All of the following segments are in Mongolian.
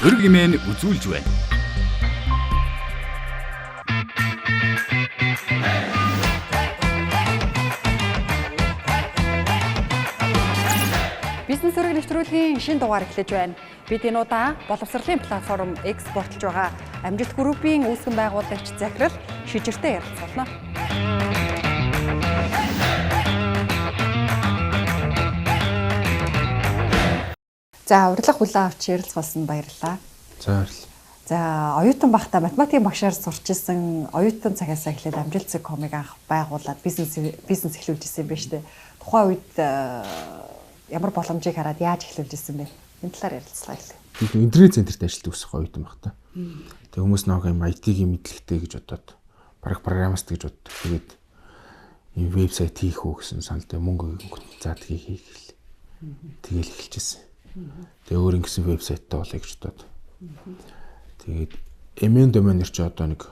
өрг имэн үзүүлж байна. Бизнес өрг нэвтрүүлгийн шинэ дугаар эхлэж байна. Бид энэ удаа боловсролын платформ экспортлж байгаа Амжилт группийн үүсгэн байгуулагч захирал Шижиртэй ярилцуулна. За урилга хүлээн авч ярилцсан баярлалаа. За баярлалаа. За оюутан багтаа математикийн багшаар сурч исэн оюутан цагаас эхлээд Амжилт.com-ыг анх байгуулад бизнес эхлүүлж исэн юм байна шүү дээ. Тухайн үед ямар боломжийг хараад яаж эхлүүлж исэн бэ? Энэ талаар ярилцлаа хэлээ. Би интернет центрт ажилладаг ус оюутан багтаа. Тэг хүмүүс нэг юм IT-ийн мэдлэгтэй гэж бодоод бараг программист гэж боддог. Тэгээд ийм вебсайт хийх үү гэсэн саналтай мөнгө заад хийх гэлээ. Тэгэл эхэлчихсэн. Тэгээ өөр ингэсэн вебсайттай болъё гэж бодоод. Тэгээд MN domain-эр чи одоо нэг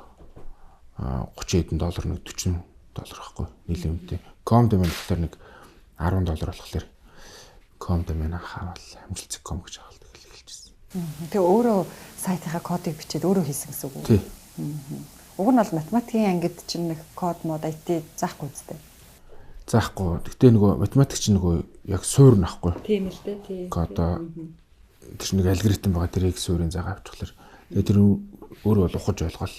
30 хэдэн доллар нэг 40 доллар байхгүй нийлэмтэй. Com domain болохоор нэг 10 доллар болохоор com domain хаавал амжилт.com гэж хаалт эхэлчихсэн. Тэгээ өөрөө сайтынхаа кодыг бичээд өөрөө хийсэн гэсэн үг үү? Тий. Уг нь бол математикийн ангид чинь нэг код мод IT заахгүй үстэй. Заахгүй. Гэтэ нөгөө математик чинь нөгөө яг суур нахгүй. Тийм л дээ, тий. Одоо тэр нэг алгоритм байгаа тэрийг суурийн загаа авчихлаар тэгээ тэр өөрөө бол ухаж ойлгоол.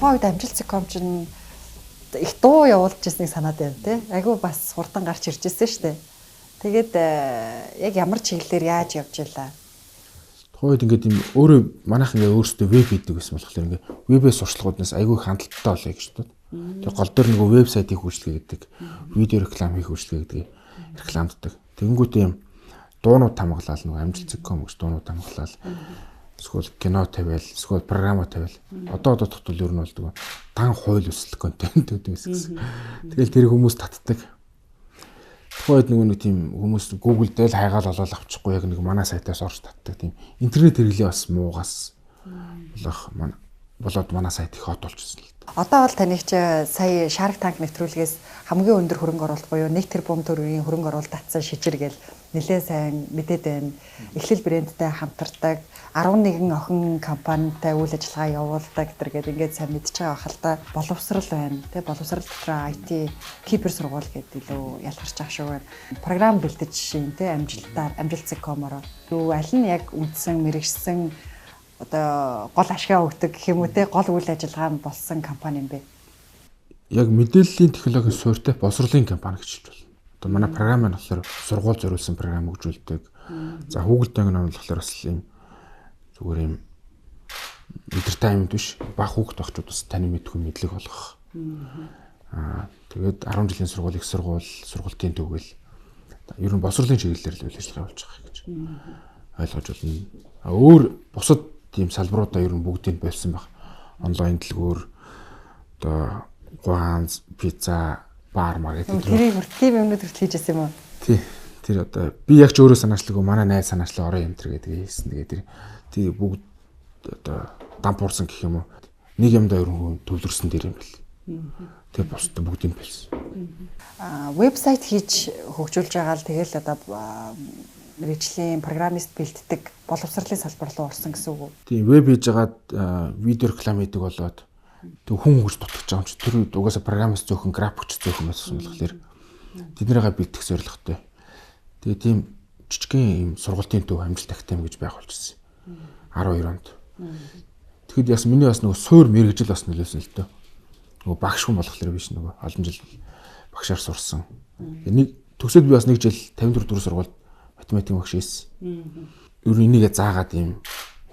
Хойд Амжилт.com чинь их дуу явуулж ирснийг санаад байна тий. Айгүй бас хурдан гарч ирж ирсэн шүү дээ. Тэгээд яг ямар чиглэлээр яаж явж байлаа? Тухайд ингээд юм өөрөө манайх ингээд өөрсдөө веб хийдэг гэсэн болохоор ингээд вебээс сурчлагууднаас айгүй хангалттай болъё гэж боддог. Тэгээ гол дээр нөгөө вебсайтыг хөгжлөе гэдэг, видео реклам хийх хөгжлөе гэдэг рекламддаг. Тэгэнгүүт юм дуунууд тамгалал нөгөө Амжилт.com гэж дуунууд тамгалал эсвэл кино тавиал, эсвэл програма тавиал. Одоо тогтвол ер нь болдог. Дан хууль өсөл контент гэсэн. Тэгэл тэр хүмүүс татдаг. Тухайд нэг тийм хүмүүс Google дээр хайгаал олоод авчихгүй яг нэг манай сайтаас орж татдаг тийм интернет хэрэглээ бас муугаас болоод манай сайт их хот болчихсон л. Одоо бол таныг чи сая Shark Tank нэвтрүүлгээс хамгийн өндөр хөрөнгө оруулалт буюу 1 тэрбум төгрөгийн хөрөнгө оруулалт татсан Шижиргээл нэлээд сайн мэдээд байна. Эхлэл брэндтэй хамтардаг 11 охин компанитай үйл ажиллагаа явуулдаг гэдэг ингээд сайн мэдж байгаа хэл та боловсрал байна. Тэ боловсрал дотор IT кибер сургууль гэдэг илүү ялгарч байгаа шүү байна. Програм бэлдэж шин тэ Амжилт.com-оор юу аль нь яг үндсэн мэрэгсэн одоо гол ашгаа өгдөг гэх юм уу те гол үйл ажиллагаа болсон компани юм бэ? Яг мэдээллийн технологийн суурьтай боловсролын компани гэж хэлж байна. Одоо манай програм нь болохоор сургууль зориулсан програм хөгжүүлдэг. За Google Tank нь болохоор бас юм зүгээр юм entertainment биш баг хүүхд багчууд бас таны мэдгүй мэдлэг болгох. Тэгээд 10 жилийн сургууль их сургуулийн төгөл ер нь боловсролын чиглэлээр л үйл ажиллагаа болж байгаа гэж ойлгож байна. Өөр бусад тийм салбаруудаа ер нь бүгдийг болсон баг. Онлайн дэлгүүр одоо гуанз, пицца, бар маркет тэрийг хүртэл юмнууд хүртэл хийж байсан юм уу? Тий. Тэр одоо би яг ч өөрөө санаачлаагүй манай найз санаачлаа орон юмтэр гэдэг хийсэн. Тэгээд тэр бүгд одоо дампуурсан гэх юм уу. Нэг юмдаа ер нь төвлөрсөн дэр юм бэл. Тэгээд бусдад бүгд юм болсон. Вебсайт хийж хөгжүүлж байгаа л тэгэл одоо мэргэжлийн программист бэлддэг боловсролын салбар руу орсон гэсэн үг үү? Тийм веб хийж агаад видео реклам хийдэг болоод тэг хүн хурж дутгаж байгаа юм чи тэр угаасаа программист зөөхөн графикч зөөхөн байсан болохоор тэднийгээ бэлдэх зорилготой. Тэгээ тийм жижигхэн юм сургалтын төв Амжилт Академи гэж байх болчихсон. 12 онд. Тэгэхэд яс миний бас нөгөө суур мэргэжил бас нөлөөсөн л дөө. Нөгөө багш хүн болохоор биш нөгөө олон жил багшаар сурсан. Нэг төгсөөд би бас нэг жил 54 дөрөв сургуульд математикийн багш хийсэн. Ер нь энийгээ заагаад ийм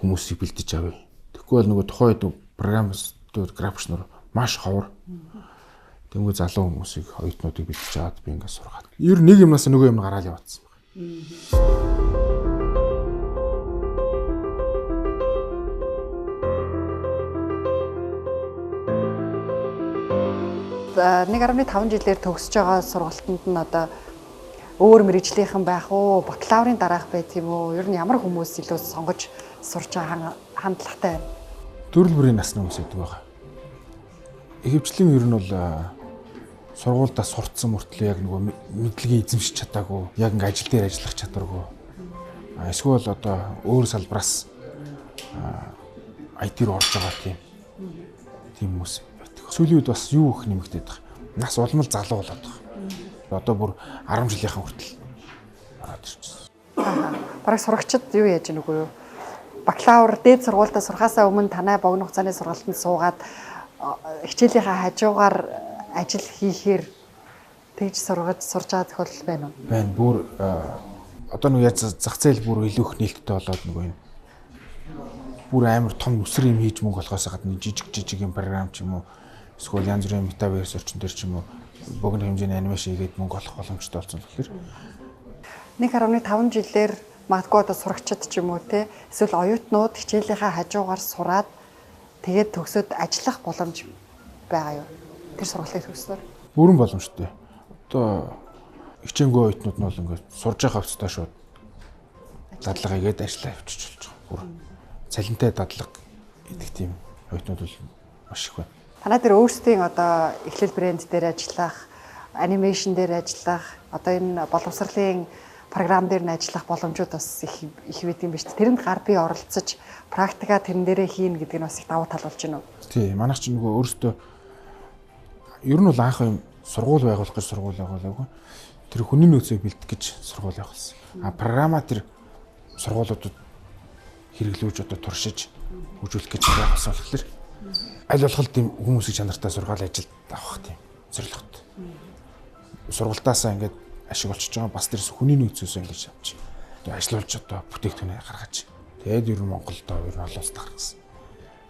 хүмүүсийг бэлдэж авъя. Тэгэхгүй бол нөгөө тухайд программистууд графикчнор маш ховор. Тэнгүү залуу хүмүүсийг оюутнуудыг бэлдэж аваад би ингээд сургаад. Ер нь нэг юмнаас нөгөө юм гараал яваадсан байна. 1.5 жилээр төгсөж байгаа сургалтанд нь одоо өөр мэргэжлийнхэн байх уу, бакалаврын дараах байх юм уу? Ер нь ямар хүмүүс илүү сонгож сурч байгаа хандлагатай байна? Төрөл бүрийн насны хүмүүс гэдэг байгаа. Ихэвчлэн ер нь бол сургуульдаа сурцсан мөртлөө яг нөгөө мэдлэгээ эзэмшиж чадаагүй, яг ингээ ажил дээр ажиллах чадваргүй. Эсвэл одоо өөр салбараас IT руу орж байгаа тийм хүмүүс байдаг. Сүүлийн үед бас юу их нэмэгдээд байгаа. Нас улмал залуу болоод байгаа. Одоо бүр 10 жилийнхэн хүртэл ороод ирчихсэн. Бараг сурагчид юу яаж гэнэ үгүй юу? Бакалавр дээд сургуультай сурахаасаа өмнө танай богино хугацааны сургалтанд суугаад хичээлийнхаа хажуугаар ажил хийхээр тэгж сурж байгаа тохиолдол байна уу? Байна. Бүр одоо нэг яаж зах зээл бүр илүү их нээлттэй болоод нөгөө энэ бүр амар том нүсэр юм хийж мөнгө болохоос гадна жижиг юм програм ч юм уу эсвэл янз бүрийн метаверс орчин дээр ч юм уу богино хэмжээний анимашн хийгээд мөнгө олох боломжтой болсон тэгэхээр 1.5 жилээр магадгүй одоо сурагчид ч юм уу те эсвэл оюутнууд хичээлийнхаа хажуугаар сураад тэгээд төгсөөд ажиллах боломж байгаа юу? Тэр сургалтыг төгснөөр бүрэн боломжтой. Одоо хичээнгүй оюутнууд нь бол ингээд сурж байгаа хувцастай шууд дадлага хийгээд ажиллаа явчих болж байгаа. Бүр цалинтай дадлага идэх тийм оюутнууд бол маш их байна. Танай дээр өөрсдийн одоо эхлэл брэнд дээр ажиллах, анимашн дээр ажиллах, одоо энэ боловсролын програм дээр нь ажиллах боломжууд бас их байт юм ба шүү дээ. Тэрэнд гар бие оролцож практика тэрэн дээрээ хийн гэдэг нь бас их давуу тал болж байна уу? Тий, манайх ч нөгөө өөрсдөө ер нь бол анх юм сургууль байгуулах гэж сургууль байгуулаагүй. Тэр хүний нөөцөө бэлдэх гэж сургууль байгуулсан. Програма тэр сургуулиудад хэрэглүүлж одоо туршиж хөгжүүлэх гэж байгуулсан болохоор аль болох тийм хүмүүсийн чанартай сургаал ажилд авах тийм зорилготой. Сургалтаасаа ингээд ашиг олчж байгаа бас тэрс хүний нөөцөөс ингэж авч одоо ажиллуулж одоо бүтээгдэхүүнээ гаргаж тэгээд ер нь Монголд ер нь олон улсад гаргасан.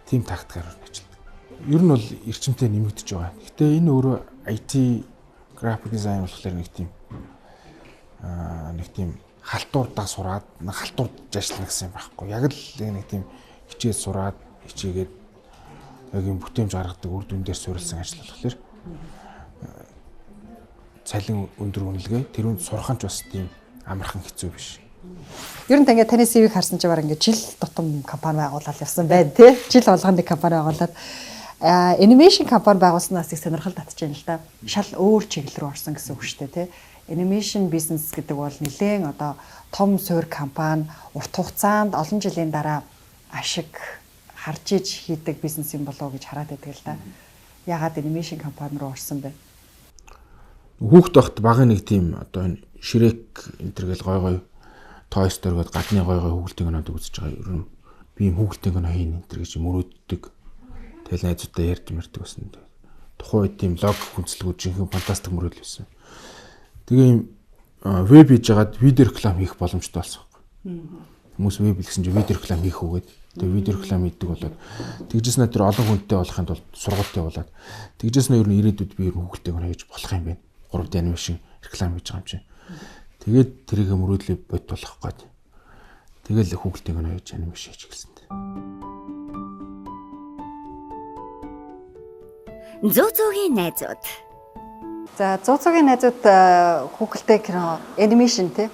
Тим тактикаар ажилладаг. Ер нь бол эрчимтэй нэмэгдэж байгаа. Гэтэ энэ өөрөө IT graphic design болохоор нэг тийм халтуурдаа сураад халтуурд ажиллана гэсэн юм байхгүй. Яг л нэг тийм хичээл сураад хичээгээд яг юм бүтээмж гаргадаг үр дүн дээр суурилсан ажил болохоор цалин өндөр үнэлгээ тэрүүнд сурах нь бас тийм амархан хэцүү биш. Ер нь ингээд таны CV-г харсан чи баг ингээд жил тутам компани байгуулаад явсан байна тий. Жил болгоно нэг компани байгуулад анимашн компани байгуулснаас их сонирхол татчихжээ л да. Шал өөр чиглэл рүү орсон гэсэн үг шүү дээ тий. Анимашн бизнес гэдэг бол нэлээд одоо том суурь компани урт хугацаанд олон жилийн дараа ашиг харж иж хийдэг бизнес юм болов уу гэж хараад байдаг л да. Ягаад анимашн компани руу орсон бэ? Хүүхд байхад багын нэг тийм одоо энэ Шрек энэ төр гэл гой Toy Story гээд гадны гой хүүхэлдэйн кинод үзэж байгаа. Ер нь би юм хүүхэлдэйн кино хийн энэ төр гэж мөрөөддөг. Тэгэл найзуудтай ярьж мэрдэг байсан. Тухайн үед тийм лог хүнслэгүүд жинхэнэ фантастик мөрөөдөл байсан. Тэгээ юм веб хийж байгаад видео реклам хийх боломжтой болсон. Хүмүүс веб хийсэн чинь видео реклам хийх үгээд тэгээ видео реклам хийдэг болоод тэгжсэн нь тэр олон хүнтэй болохын тулд сургалтын болоод тэгжсэн нь ер нь ирээдүйд би ер нь хүүхэлдэйн кино хийж болох юм байна. 3D анимашн реклам хийж байгаа юм чинь. Тэгээд тэрийг мөрөөдлөө бод болох гээд. Тэгэл хүүхэлдэйн кино хийж анимашн хийж эхэлсэн. Зүүцүүгийн найзууд. За зүүцүүгийн найзууд хүүхэлтэй кино анимашн тий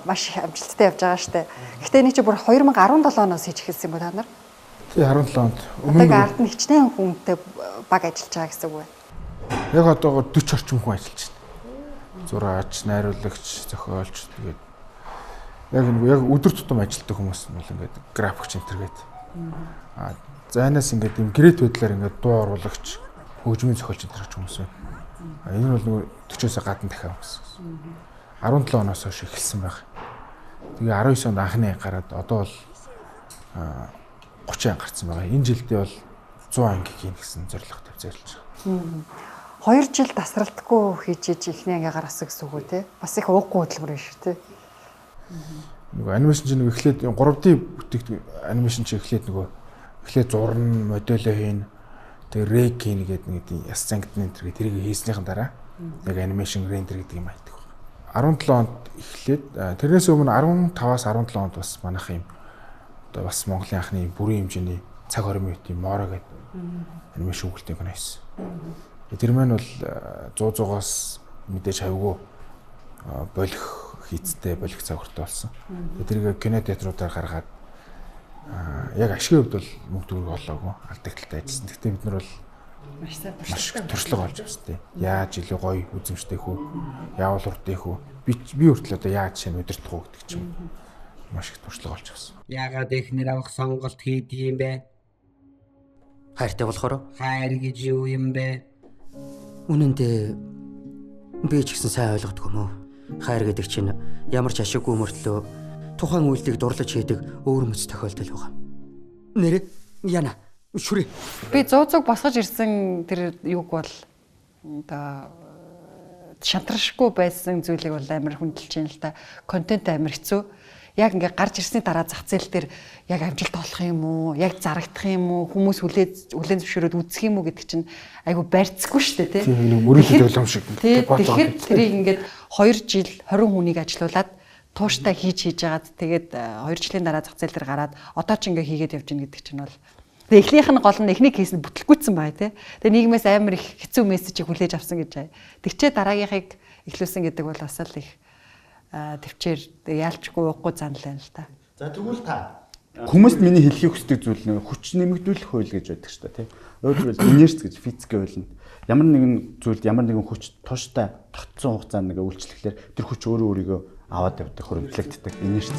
маш амжилттай явж байгаа штэ. Гэхдээ энэ чи бүр 2017 оноос хийж эхэлсэн юм байна та нар. Тий 17 онд. Одоо ард нь хичнээн хүнтэй баг ажиллаж байгаа гэсэн үг байна. Яг одоо 40 орчим хүн ажиллаж байна. Зураач, найруулагч, зохиолч тэгээд яг өдөр тутам ажилладаг хүмүүс нь бол ингээд графикч энтергээд. Зайнаас ингээд юм грэд байдлаар ингээд дуу оруулагч, хөгжмийн зохиолч энтерч хүмүүс байна. Энэ нь бол нөгөө 40-оос гадна дахиад гэсэн. 17 оноос хойш эхэлсэн байна. Тэгээ 19 онд анхны гараад одоо бол 30 гарсан байгаа. Энэ жилдээ бол 100 анги хийн гэсэн зорилготой зорилж байгаа. 2 жил тасралтгүй хийж ихний анги гаргасан гэсэн үг үү те? Бас их ууггүй хөдөлмөр биш үү те? Нөгөө анимашн чинь нөгөө эхлээд 3D бүтээгдэхүүн анимашн чинь эхлээд зурна, модельо хийн, тэгээ рэг хийн гэдэг нэг тийм яс зангидны энэ тэрийг хийснийхэн дараа яг анимашн рендер гэдэг юм айтдаг байна. 17 онд эхлээд тэрнээс өмнө 15-аас 17 онд бас манайх юм одоо бас Монголын анхны бүрийн хэмжээний цаг хорин минутын моро гэдэг анимашн хүүхэлдэйн кино хийсэн. Тэр маань бол 100-100-аас мэдээж хавьгүй болох хийцтэй болох цагаартай болсон. Тэрийг кино театруудаар гаргаад яг ашигын хувьд бол мөнгө төгрөг олоогүй алдагталтай ажилласан. Гэхдээ бид нар бол Маш сайн маш их туршлага болж байна тий. Яаж илүү гоё үзэмжтэй хүү? Яавал урдтэй хүү? Би хүртэл одоо яаж шинэ удирдах уу гэдэг ч юм. Маш их туршлага болж байна. Яагаад эхнэр авах сонголт хийдэг юм бэ? Хайртай болохоор Хайр гэж юу юм бэ? үнэн дээр би ч гэсэн сайн ойлгодог юм уу? Хайр гэдэг чинь ямар ч ашиггүй мөртлөө тухайн үйлдэл дурлаж хийдэг өөр мэц тохиолдол байгаа. Нэрэ яна шүрээ. Би 100 босгож ирсэн тэр юуг бол одоо шантаршгүй байсан зүйлийг бол амар хүндэлж байна л да. Контент амар хэцүү. Яг ингээ гарч ирсний дараа зах зээл дээр яг амжилт олох юм уу? Яг зарагдах юм уу? Хүмүүс хүлээн зөвшөөрөөд үзэх юм уу гэдэг чинь айгу барьцгүй шүү дээ, тий. Тийм нэг мөрөдөл болом шиг. Тэгэхээр тэрийг ингээд 2 жил 20 хүнийг ажилуулад тууштай хийж агаад тэгээд 2 жилийн дараа зах зээл дээр гараад одоо ч ингээ хийгээд явж гин гэдэг чинь бол тэгээд эхнийх нь гол нь эхнийг хийсэн бүтлгүүцсэн байгаа тий. Тэгээд нийгмээс амар их хэцүү мессежийг хүлээж авсан гэж. Тэгчээ дараагийнхыг эхлүүлсэн гэдэг бол бас л их төвчээр яалчгүй уухгүй занал байна л та. За тэгвэл та хүмүүст миний хэлхийг хүсдэг зүйл нь хүч нэмэгдүүлэх хууль гэж байдаг шүү дээ тий. Өөрөөр хэлбэл инерц гэж физикийн хуулинд ямар нэгэн зүйлд ямар нэгэн хүч тууштай тогтсон хугацаанд нэг үйлчлэхлээр тэр хүч өөрөө өөрийгөө аваад явдаг хөрөмтлөгддөг инерц.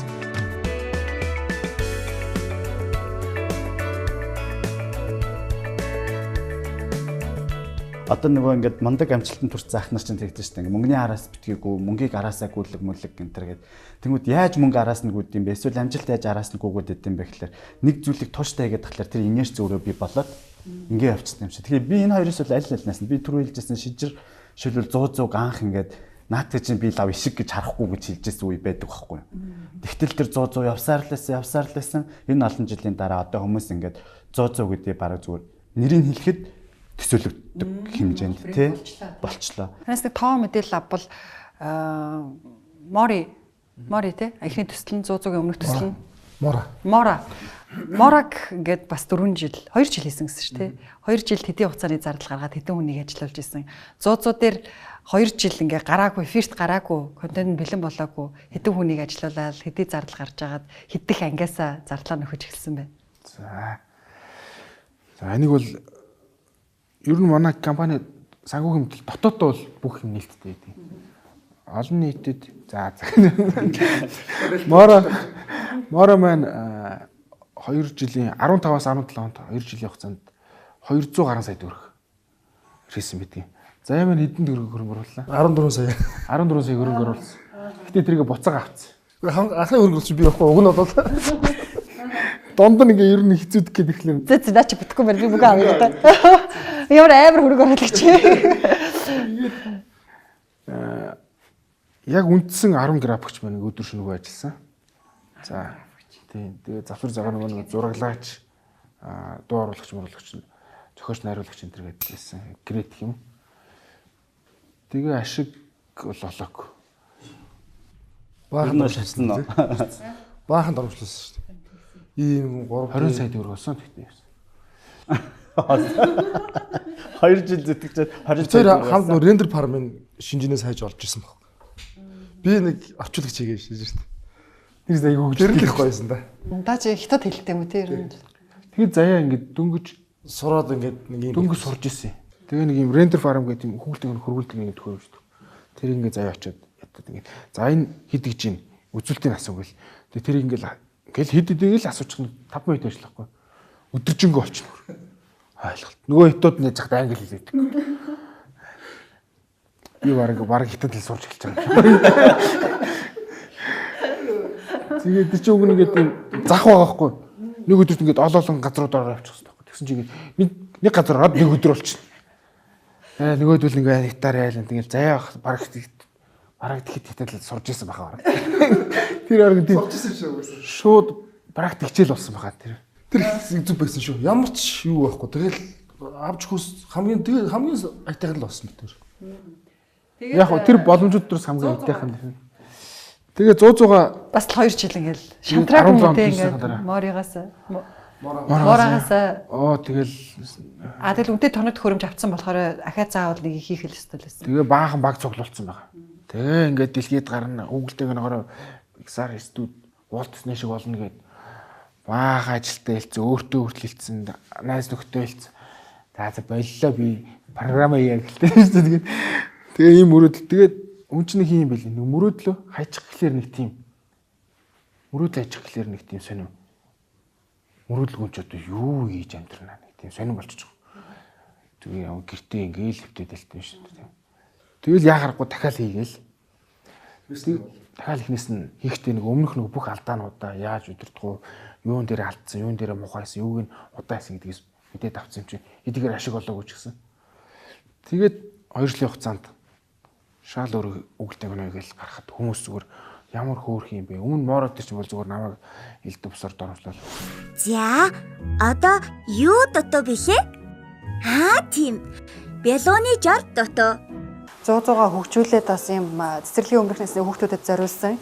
Одоо нөгөө ингээд мундаг амжилтанд хүрсэн ах нар чинь тэгдэж штэ ингээд мөнгөний араас битгийгүү мөнгийг араасаа гүйлэг мүлэг гэнтэр гээд тэгмүүд яаж мөнгө араас нь гүйд юм бэ эсвэл амжилт яаж араас нь гүйгээд идэм бэ гэхэлэр нэг зүйлийг тууштай хийгээд тахлаар тэр инерц өөрөө би болоод ингээ явчихсан юм шиг. Тэгэхээр би энэ хоёроос бол аль альнаас нь би түрүү хэлжсэн шижир шилбэл 100 анх ингээд наадтай чинь би лав ишиг гэж харахгүй гэж хэлжсэн үе байдаг байхгүй юу. Тэгтэл тэр 100 явсаар л байсан энэ олон жилийн дараа одоо хүмүүс ингээд 100 гэдэг бараг зүгээр нэрийг хэлэхэд төсөөлөгддөг хэмжээнд тий болчлоо. Танаас нэг тоо мэдээлэл авбал мори тий эхний төсөл нь 100-ийн өмнөх төсөл нь Мораг ингээд бас 4 жил 2 жил хийсэн гэсэн шүү дээ. 2 жил хэдийн хугацааны зардал гаргаад хэдэн хүнийг ажиллуулж исэн. 100 дээр 2 жил ингээ гараагүй, фирст гараагүй, контент нь бэлэн болоогүй, хэдэн хүнийг ажиллуулаад хэдий зардал гарч агаад хэдэх ангиасаа зардлаа нөхөж эхэлсэн байна. За энийг бол ер нь манай компани санхүү хэмтэл дотооддоо бол бүх юм нээлттэй байдаг. Олон нийтэд Мора маань 2 жилийн 15-аас 17 онд 2 жилийн хугацаанд 200 гаруй сая төгрөг ирсэн мэдээ. За яа маань хэдэн төгрөг хөрөнгө орууллаа? 14 сая. 14 сая хөрөнгө оруулсан. Гэтэ тэрийг буцаага авцсан. Ахын хөрөнгө оруулсан би явахгүй уг нь бол донд нь ингээ ер нь хэцүүдэх гэдэг ихлээр. Зэ наа чи бүтэхгүй байна. Би бүгд авъя да. Ямар амар хөрөнгө оруулагч. Яг үндсэн 10 графикч маань өдөр шөнөгүй ажилласан. За тийм. Тэгээ завсар загвар нэг зураглагч, дуу оруулагч, зохиолч, найруулагч энэ төр гэдгийгсэн. Грет юм. Тэгээ ашиг бол олоогүй. Баахан шатсан нөө. Баахан дөрвөлсэн шүү дээ. Ийм 20 сая төгрөг болсон тэгтээ. 2 жил зүтгэж 20 сая хамт рендер фармын шинжинээс хайж олж ирсэн баг. Би нэг орчуулагч хийгээ шийдэж шүү дээ. Тэр заяг хөгжлөх гойсон да. Даа чи хятад хэлтэй юм тий ер нь. Тэгээ заяа ингээд дөнгөж сураад ингээд нэг юм дөнгөж сурж ирсэн. Тэгээ нэг юм рендер фарм гэдэг юм хүүхэлдэйг хөргүүлдэг ингээд төхөөрөждөг. Тэр ингээд заяа очиод ятад ингээд за энэ хэд гэж юм үзүүлэлтийн асууг л. Тэгээ тэр ингээд хэд л асуучих нь 5 минут ажиллахгүй. Өдөржингөө олчихно. Ойлголт. Нөгөө хятад нэг цагт англи хэлээд. Би бараг хятад хэл сурч эхэлж байгаа. Тэгээд чи үг нэгээд зах байгаа хгүй. Нэг өдөрт ингээд олоолон газруудаар авчих хэрэгтэй. Тэгсэн чи ингээд нэг газар ороод нэг өдөр болчихно. Нөгөөдөл ингээд хятаар яйл ингээд заяа бараг тэгэхэд хятад сурж исэн баха бараг. Тэр орог тийм сурчсан шүү. Шууд практик хичээл болсон баха тэр. Тэр зүг байсан шүү. Ямар ч юу байхгүй. Тэгэл авч хүс хамгийн айтайхан л болсон тэр. Яг нь тэр боломжууд дээрс хамгийн айтайхан. Тэгээ 100 бас 2 жил ингээл шантраг юм тий ингээд моригаас тэгэл тэгэл үнтэй тоног хөрөмж авцсан болохоор ахаа заавал нэг хийх л ёстой л байсан. Тэгээ баахан баг цуглуулсан байгаа. Тэгээ ингээд дэлхийд гарна Google-тэй ногоор XR студ Walt Disney шиг болно гэд баахан ажилтаа хэлсэн өөртөө хүртэл хэлсэн найз нөхдөд хэлсэн. За боллоо би програм яа гэлтэй шүү дээ. Тэгээ ийм мөрөөдөл. Тэгээд үн чинь нэг юм байл. Нэг мөрөөдлөө хайчих гэхлээр нэг тийм мөрөөдөл хайчих гэхлээр нэг тийм сонирм. Мөрөөдлгүн ч одоо юу хийж амьдрнаа нэг тийм сонирм болчихж байгаа. Тэгээ гэртээ ингээл хөвтөд хэлсэн шүү дээ. Тэгэл яахарахгүй дахиад хийгээл. Дахиад ихнээс нь хийхдээ нэг өмнөх нэг бүх алдаануудаа яаж удирдах уу, юун дээр алдсан, юун дээр мухайсан, юуг нь удаасан гэдгээс мэдээд авсан юм чинь эдгээр ашиг олоогүй ч гэсэн. Тэгээд 2 жилийн хугацаанд шал өөр үгэлтэй гэнэ гэж гарахад хүмүүс зүгээр ямар хөөрх юм бэ? Өмнө моороо тэр чинь бол зүгээр намайг элдв бусаар доромжлол. За, одоо юу дутуу бихэ? Тийм. Белоны жар дутуу. 100-100-га хөгжүүлээд бас юм цэцэрлэгийн өмнөх насны хүүхдүүдэд зориулсан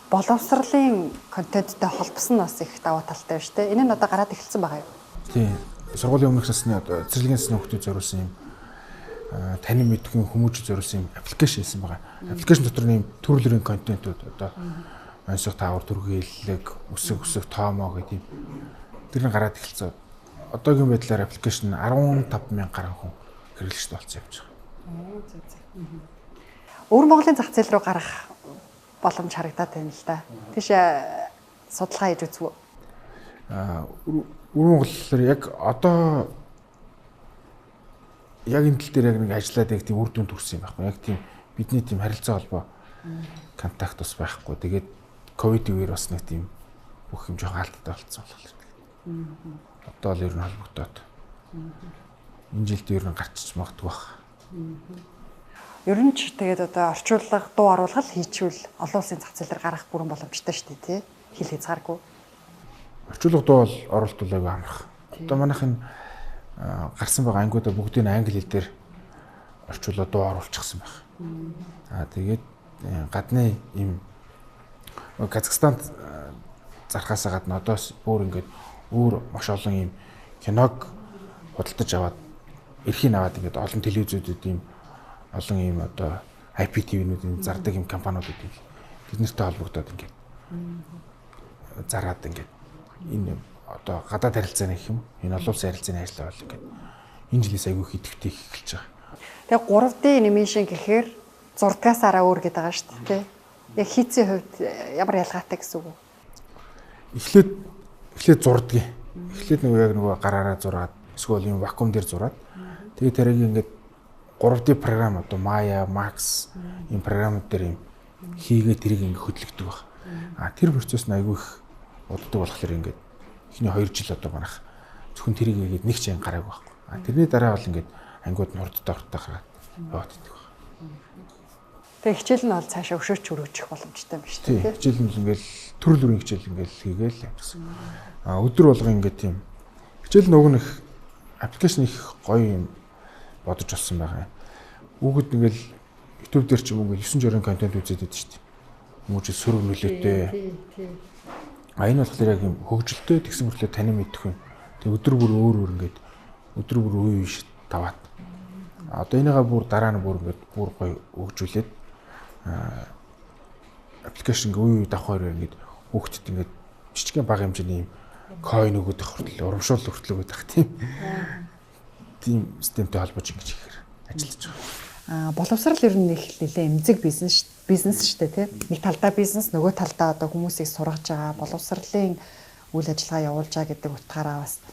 боловсролын контенттэй холбосон бас их даваа талтай байна шүү дээ. Энэ нь одоо гараад эхэлсэн байгаа юу? Тийм. Сургуулийн өмнөх насны одоо цэцэрлэгийн насны хүүхдүүд зориулсан юм танин мэдхийн хүмүүж зориулсан юм аппликейшн хийсэн байгаа. Аппликейшн дотор нэм төрөлрийн контентууд одоо онцгой таавар түргээлэг, өсөг тоомоо гэдэг юм. Тэр нь гараад эхэлсэн. Одоогийн байдлаар аппликейшн 15,000 гаруй хүн хэрэглэгчтэй болсон явж байгаа. Өвөр Монголын зах зээл рүү гарах боломж харагдаад байна л да. Тийш судалгаа хийж үзв үү? Өвөр Монголоор яг одоо яг энэ тал дээр яг нэг ажиллаад яг тийм үр дүнд хүрсэн юм байхгүй. Яг тийм бидний тийм харилцаа холбоо контакт бас байхгүй. Тэгээд ковид үеэр бас нэг тийм бүх юм жоохон алдтай болцсон болохоор. Одоо л ер нь холбогдоод. Энэ жилд ер нь гарчиж магадгүй байна. Ер нь ч тэгээд одоо орчуулга, дуу оруулах хийчихвэл олон улсын зах зээл дээр гарах бүрэн боломжтой шүү дээ, тий? Хил хязгааргүй. Орчуулга дуу бол оруулалт айгүй амарх. Одоо манайхын гарсан байгаа ангиудаа бүгдийг англи хэл дээр орчуулаад дуу оруулчихсан байх. Тэгээд гадны им Казахстанд зархаас гадна одоо бүр ингээд өөр маш олон юм киног худалдаж аваад эрхийг аваад ингээд олон телевизүүдэд ийм олон ийм одоо IPTV-нүүдийн зардаг юм компаниуд үүдэг. Тэднэртэй холбогдоод ингээд зараад ингээд энэ одоо гадаад харилцааны гэх юм энэ олон улсын харилцааны ажил бол ингээд энэ жилээс аягүй идэвхтэй эхэлж байгаа. Тэгээ 3D анимашн гэхээр зурдгаас араа өөр гэдэг байгаа шүү дээ, тий? Яг хийцийн хувьд ямар ялгаатай гэсэн үг вэ? Эхлээд зурдаг. Эхлээд нөгөө гараараа зураад эсвэл юм вакуум дээр зураад тэгээд тэрийг ингээд 3D програм одоо Maya, Max энэ програмууд дээр юм хийгээд тэрийг ингээд хөдөлгдөг баг. Тэр процесс нь айгүй их уддаг болохоор ингээд эхний 2 жил одоо манайх зөвхөн тэрийг ингээд нэг ч анги гараагүй байхгүй. Тэрний дараа бол ингээд ангиуд нь хурдтай гараад яваад идэх баг. Тэгээ хичээл нь бол цаашаа өшөөч өргөжих боломжтой юм шүү дээ. Хичээл нь ингээл төрөл бүрийн хичээл ингээл хийгээл явсан. Өдөр болго ингээд тийм хичээл нөгөө нэг аппликейшн их гоё юм бодож олсон байгаа. Үүгүүд ингээл YouTube дээр ч юм уу 9 жирийн контент үзээд байдаг шүү дээ. Мөн ч сөрөг нөлөөтэй. Энэ болохоор яг юм хөгжилтэй тэгсэн мэтлээ танин мэдэх юм. Тэг өдөр бүр өөр ингээд өдөр бүр үе биш таваад. Одоо энийгээ бүр дараа нь бүр ингээд бүр гоё өгжүүлээд аппликейшн үе давхаар ингээд хүүхдэд ингээд жижигхэн бага хэмжээний coin өгөх хүртэл урамшуул хүртэл өгөх тийм. Тийм системтэй холбож ингэж ихээр ажиллаж байгаа. Боловсрал ер нь их нэлээ эмзэг бизнес шүү дээ, тий? Нэг талдаа бизнес, нөгөө талдаа одоо хүмүүсийг сургаж байгаа, боловсролын үйл ажиллагаа явуулж байгаа гэдэг утгаараа бас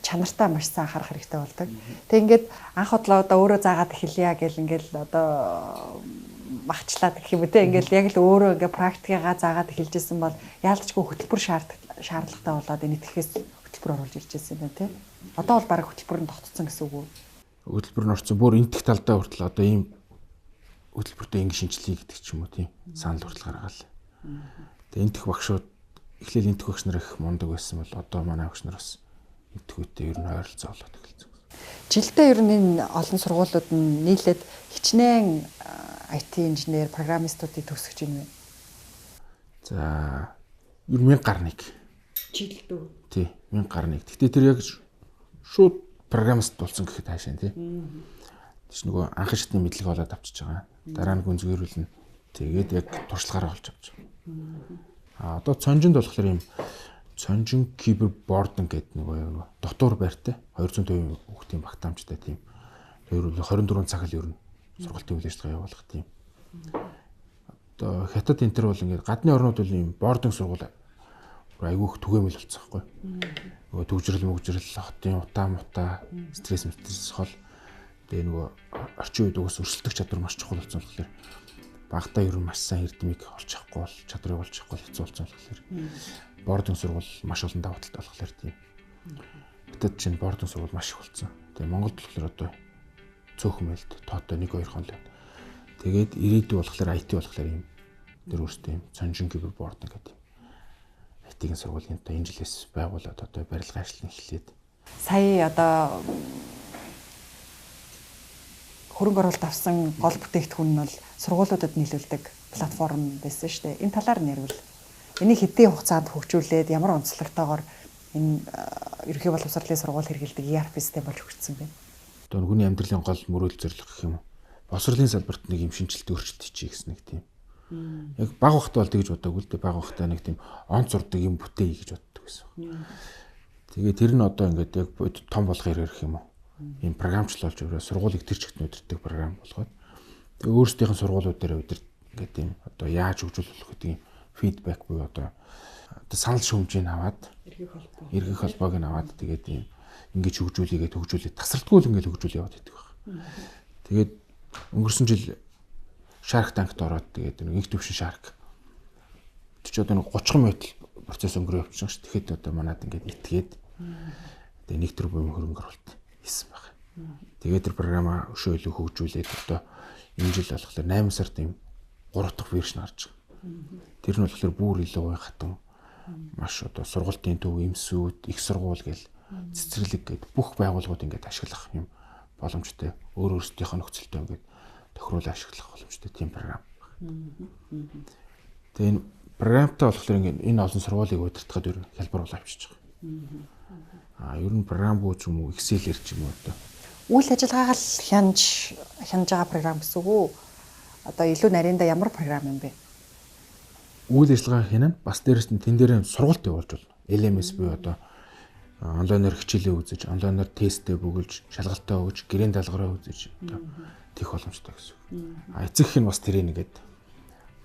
чанартаа маш сайн анхаарах хэрэгтэй болдог. Тэг ингээд анх удлаа одоо өөрөө заагаад эхэлье гэл ингээл одоо махчлаад гэх юм үү те ингээл яг л өөрөө ингээ практикаа заагаад эхэлж исэн бол яалтчгүй хөтөлбөр шаардлагатай болоод энэ итгэхээс хөтөлбөр оруулж ирж байсан юм байна те. Одоо бол баг хөтөлбөр нь тогтцсон гэсэн үг үү? Хөтөлбөр нь орсон бүр энтэх талдаа хүртэл одоо ийм хөтөлбөртөө ингэ шинжилгээ гэдэг ч юм уу тийм санал хүртэл гаргаал. Тэгээ энтэх багшууд эхлээл энтэх багш нар их мундаг байсан бол одоо манай багш нар бас энтхүүтэй ер нь ойролцоо болоод эхэлсэн. Жилдээ ер нь энэ олон сургуулиуд нь нийлээд хичнээн IT инженер, программистуудыг төгсөж байна вэ? За ер нь 1000 гаруй нэг. Жилдөө. Тий, 1000 гаруй нэг. Гэтэ тэр яг шууд программист болсон гэхэд хаашаа тий. Тийч нөгөө анхан шатны мэдлэг олоод авчиж байгаа. Дараа нь гүнзгийрүүлнэ. Тэгээд яг туршлагаараа олж авч байгаа. Одоо цонжинд болохоор юм Цонжин кибербордон гэдэг нөгөө дотор байртай 250 хүүхдийн багтаамжтай тийм. Тэр бол 24 цаг л ер нь сургалтын үйл ажиллагаа явуулах тийм. Одоо хятад энтер бол ингээд гадны орнууд бол ийм бординг сургууль айгүйх түгээмэл болцсон байхгүй. Нөгөө төгжрөл хотын утаа стресс хол тэгээ нөгөө орчин үед уус өрсөлдөх чадвар маш чухал болсон болохоор багтаа ер нь маш сайн эрдмийг олж авахгүй бол чадрыг олж авахгүй хэцүү болсон болохоор бординг сургууль маш олон давуу талтай болохоор тийм. Хятад чинь бординг сургууль маш их болсон. Тэгээ Монголд болохоор одоо цөөхөн байлд тоотой 1-2 хон л байна. Тэгээд ирээдүй болохоор IT болохоор юм тэр өөртөө юм цонжин кибербординг гэдэг IT-ийн сургуулийн одоо энэ жилээс байгуулад одоо барилгын ажлын эхлээд сая одоо хөрөнгө оруулалт авсан гол бүтээгдэхүүн нь бол сургуулиудад нийлүүлдэг платформ байсан шүү дээ. Энэ талаар нэрвэл энийг хэдийн хугацаанд хөгжүүлээд ямар онцлогтойгоор энэ ерөнхий боловсролын сургууль хэрэгэлдэг ERP систем болж хөгжсөн бэ? Одоо хүний амьдралын гол мөрөөл зорилго гэх юм уу? Боловсролын салбарт нэг юм шинжилт өөрчлөлт хийчих гэсэн нэг тийм. Яг баг ухтаа бол тэгж боддог л дээ. Баг ухтаа нэг тийм онц урдаг юм бүтээе гэж боддог гэсэн. Тэгээ тэр нь одоо ингээд яг том болгох ярих юм уу? Ийм програмчлалж өөрөө сургуулийг тэр чигт өдөртөг програм болгоод тэгээ өөрсдийнх нь сургуулиуд дээр өдөрт ингээд тийм одоо яаж хөгжүүлэх гэдэг юм фидбек буюу одоо санал шүүмжийг аваад эргэх холбоог нь аваад тэгээд ийм ингэж хөгжүүлээд тасралтгүй л ингээд хөгжүүл яваад байдаг байна. Тэгээд өнгөрсөн жил Shark Tank-т ороод тэгээд нэг их төвшин Shark ч одоо нэг 30 минут процесс өнгөрөө явчихсан шүү. Тэгэхэд одоо манад ингээд итгээд тэгээд 1 тэрбум хөрөнгө оруулалт хийсэн байна. Тэгээд тэр програмаа өшөө илүү хөгжүүлээд одоо энэ жил болохоор 8 сард ийм 3 дахь вершн гарч байгаа. Тэр нь болохоор бүр илүү гоё хатан маш одоо сургалтын төв эмсүүд их сургууль гэл цэцэрлэг гээд бүх байгууллагууд ингээд ашиглах юм боломжтой. Өөрсдийнх нь нөхцөлтэй ингээд тохируулж ашиглах боломжтой тийм програм. Тэгээ энэ програмтай болохоор ингээд энэ олон сургуулийг удирдахад ер нь хялбар бол авчиж байгаа. Ер нь програмгүй ч юм уу Excel-ээр ч юм уу одоо үйл ажиллагаагаа л хянаж байгаа програм гэсэн үг үү? Одоо илүү нарийнда ямар програм юм бэ? Үйл ажиллагаа хийнэ. Бас дээрэс нь тэн дээр сургалт явуулж болно. LMS буюу одоо онлайнаар хичээлээ үзэж, онлайнаар тестээ бүгэлж, шалгалтаа өгж, гэрийн даалгавраа үзэж тийх боломжтой гэсэн үг. Эцэгх нь бас тэрийг нэгээд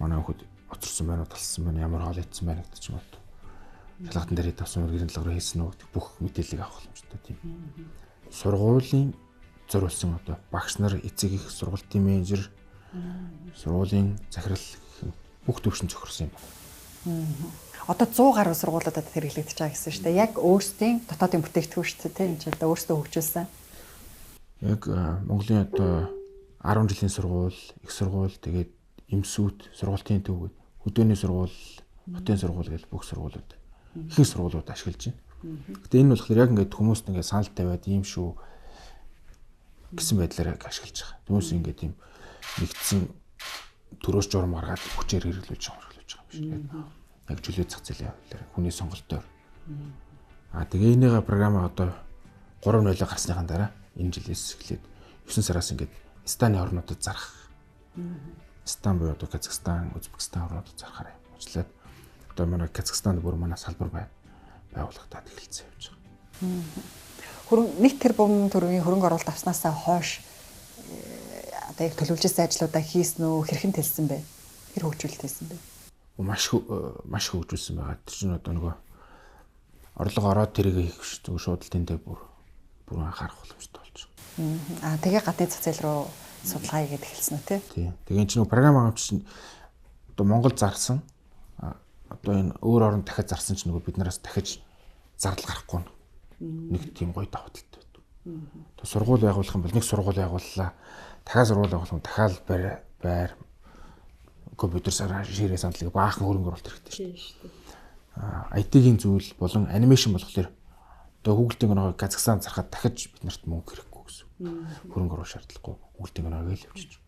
манай хөхөд оцорсон байна уу, талсан байна, ямар хоол идсэн байна гэдэг ч юм уу. Шалгалтын дээр тавсан гэрийн даалгавраа хийсэн үү гэх бүх мэдээллийг авах боломжтой тийм. Сургуулийн зориулсан одоо багш нар, эцэг их, сургалтын менежер, сургуулийн захирал бүх төвшин зохирсон юм. Одоо 100 гаруй сургуулиудад хэрэглэгдэж байгаа гэсэн шүү дээ. Яг өөрсдийн дотоодын бүтээгдэхүүн шүү дээ. Энэ ч одоо өөрсдөө хөгжүүлсэн. Яг Монголын одоо 10 жилийн сургууль, их сургууль, тэгээд эмсүүд, сургалтын төв, хөдөөний сургууль, хотын сургууль гэж бүх сургуулиуд ихэнх сургуулиуд ашиглаж байна. Гэтэ энэ болохоор яг ингээд хүмүүст ингээд санал тавиад ийм шүү гэсэн байдлаар ашиглаж байгаа. Түүнээс ингээд тийм нэгдсэн төрөөс журам гаргаад хүчээр хэрэглүүлж байгаа юм шиг. Яг чөлөө зах зээлийн явдлаар хүний сонголтоор. Тэгээ энийгээ програмаа одоо 3.0 гарсныхан дараа энэ жилээс эхлээд 9 сараас ингээд Станы орнуудад зарах. Стан буюу одоо Казахстан, Узбекистан орнуудад зарахаар ажиллаад одоо манай Казахстанд бүр манай салбар байгуулагдаад эхэлсэн явж байгаа. Нэг тэрбум төгрөгийн хөрөнгө оруулалт авснаасаа хойш одоо яг төлөвлөжсэн ажлуудаа хийсэн үү, хэрхэн тэлсэн бэ? Хэр хөгжүүлэлт хийсэн бэ? Маш хөгжүүлсэн байгаа. Тэр чинь одоо нөгөө орлого ороод тэрийг хийх шүү. Шууд л тэндээ бүр анхаарах боломжтой болж байгаа. Тэгээ гадны зах зээл рүү судалгаа хийгээд эхэлсэн үү те? Тийм. Тэгээ энэ чинь нөгөө програм авч чинь одоо Монгол зарсан одоо энэ өөр орнд дахиад зарсан чинь нөгөө биднээс дахиж зардал гарахгүй нэг тийм гоё давуу талтай байдаг. Одоо сургууль байгуулах юм бол нэг сургууль байгууллаа. Дахиад сургууль байгуулах юм дахиад байр компьютер ширээ сандлыг баахан хөрөнгө оруулалт хэрэгтэй шүү дээ. IT-ийн зүйл болон анимашн болохоор одоо Google-ийн гоног Казахстан зархад дахиж биднэрт мөнгө хэрэггүй гэсэн. Хөрөнгө оруулах шаардлагагүй. Google-ийн гоног л явчих.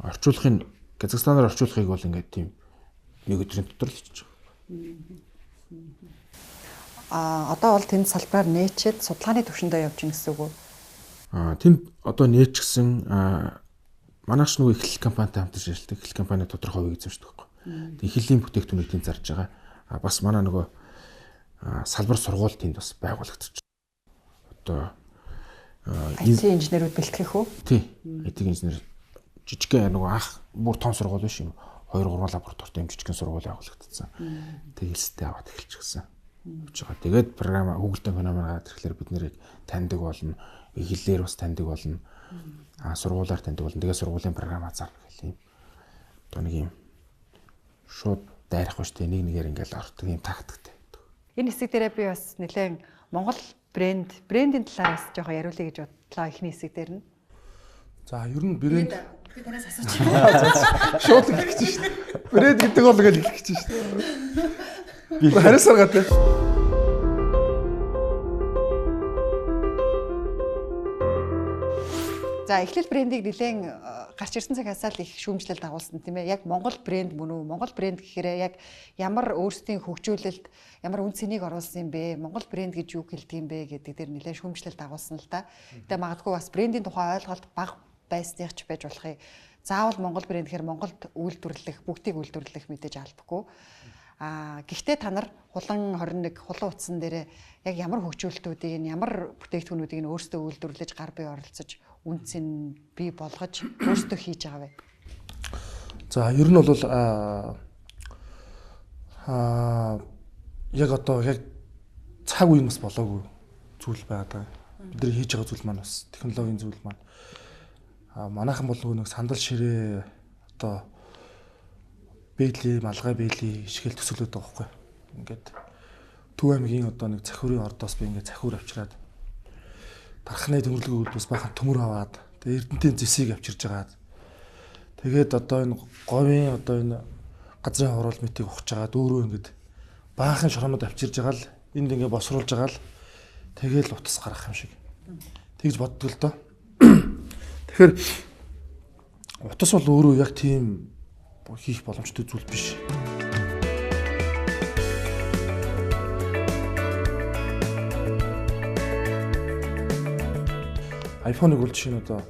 Орчуулахын Казахстанаар орчуулахыг бол ингээд тийм нэг өдрийн дотор л хийж Одоо байгаа. бол тэнд салбараар нээчээд судалгааны түвшиндөө явж гин гэсэн үг үү? Тэнд одоо нээчихсэн манайш нөгөө эхлэл компанитай хамтарч ажилладаг. Эхлэл компани тодорхой хувийг эзэмшдэг байхгүй. Тэг эхлэлийн бүтээгдэхүүнийг тэнд зарж байгаа. Бас манай нөгөө салбар сургууль тэнд бас байгуулагдчих. Одоо IT инженерүүд бэлтгэх үү? тий. IT инженер жижигхэн нөгөө анх бүр том сургууль биш юм. 2-3 лабораторитой юм жижигхэн сургууль байгуулагдсан. Тэгэлстэй аваад эхэлчихсэн. Явж байгаа. Тэгээд програм Google-тэй феномен гараад ирэхлээр бид нэрийг таньдаг болно. Эхлэлээр бас таньдаг болно. Сургуулаар таньдаг болно. Тэгээд сургуулийн програм азар гэх юм. Одоо нэг юм шууд дайрахгүй штэ нэг нэгээр ингээл ордог юм тактиктэй. Энэ хэсэг дээрээ би бас нэлээд Монгол брендийн талаар бас жоохон яриулъя гэж бодлоо эхний хэсэг дээр нь. За ер нь брэнд би танаас асууж шууд хэлэх гэж шүү дээ. Брэнд гэдэг бол гэж хэлэх гэж шүү дээ. Би хариу саргатай. За эхлэл брендийг нэлээд гарч ирсэн цагаас л их шүүмжлэлт дагуулсан тийм ээ. Яг Монгол брэнд мөн үү? Монгол брэнд гэхээр яг ямар өөрсдийн хөгжүүлэлт, ямар үн цэнийг оруулсан юм бэ? Монгол брэнд гэж юу хэлдэг юм бэ гэдэг дээр нэлээд шүүмжлэлт дагуулсан л да. Гэтэ магадгүй бас брендийн тухай ойлголт бага байсныг ч байж болохыг. Заавал Монгол брэнд гэхээр Монголд үйлдвэрлэх, бүгдийг үйлдвэрлэх мэдээж албагүй. Гэхдээ та нар хулан 21 хулан утсан дээр яг ямар хөгжүүлэлтүүдийг нь ямар бүтээгдэхүүнүүдийг нь өөрсдөө үйлдвэрлэж гар бие оролцож үнцэн бий болгож өөрсдөө хийж байгаа вэ? За ер нь бол яг одоо яг цаг үеийн бас болоогүй зүйл байгаа. Бид нар хийж байгаа зүйл маань бас технологийн зүйл маань манайхан бол нэг сандал ширээ одоо бэйли, малгай бэйли шигэл төсөөлөд байгаа байхгүй. Ингээд Төв аймгийн одоо нэг захиурын ордоос би ингээд захиур авчираад дархны тэмдэглэгийг бас бахан төмөр аваад тэгээ Эрдэнтийн зэсийг авчирж агаад тэгээд одоо энэ говийн одоо энэ газрын хороол мэтийг ухаж агаад өөрөө ингээд баахан шороонууд авчирж байгаа л энд ингээд босруулж байгаа л тэгээл утас гарах юм шиг тэгж боддог л доо. Тэгэхээр утас бол өөрөө яг тийм хийх боломжтой зүйл биш. iPhone-ыг бол жишээ нь одоо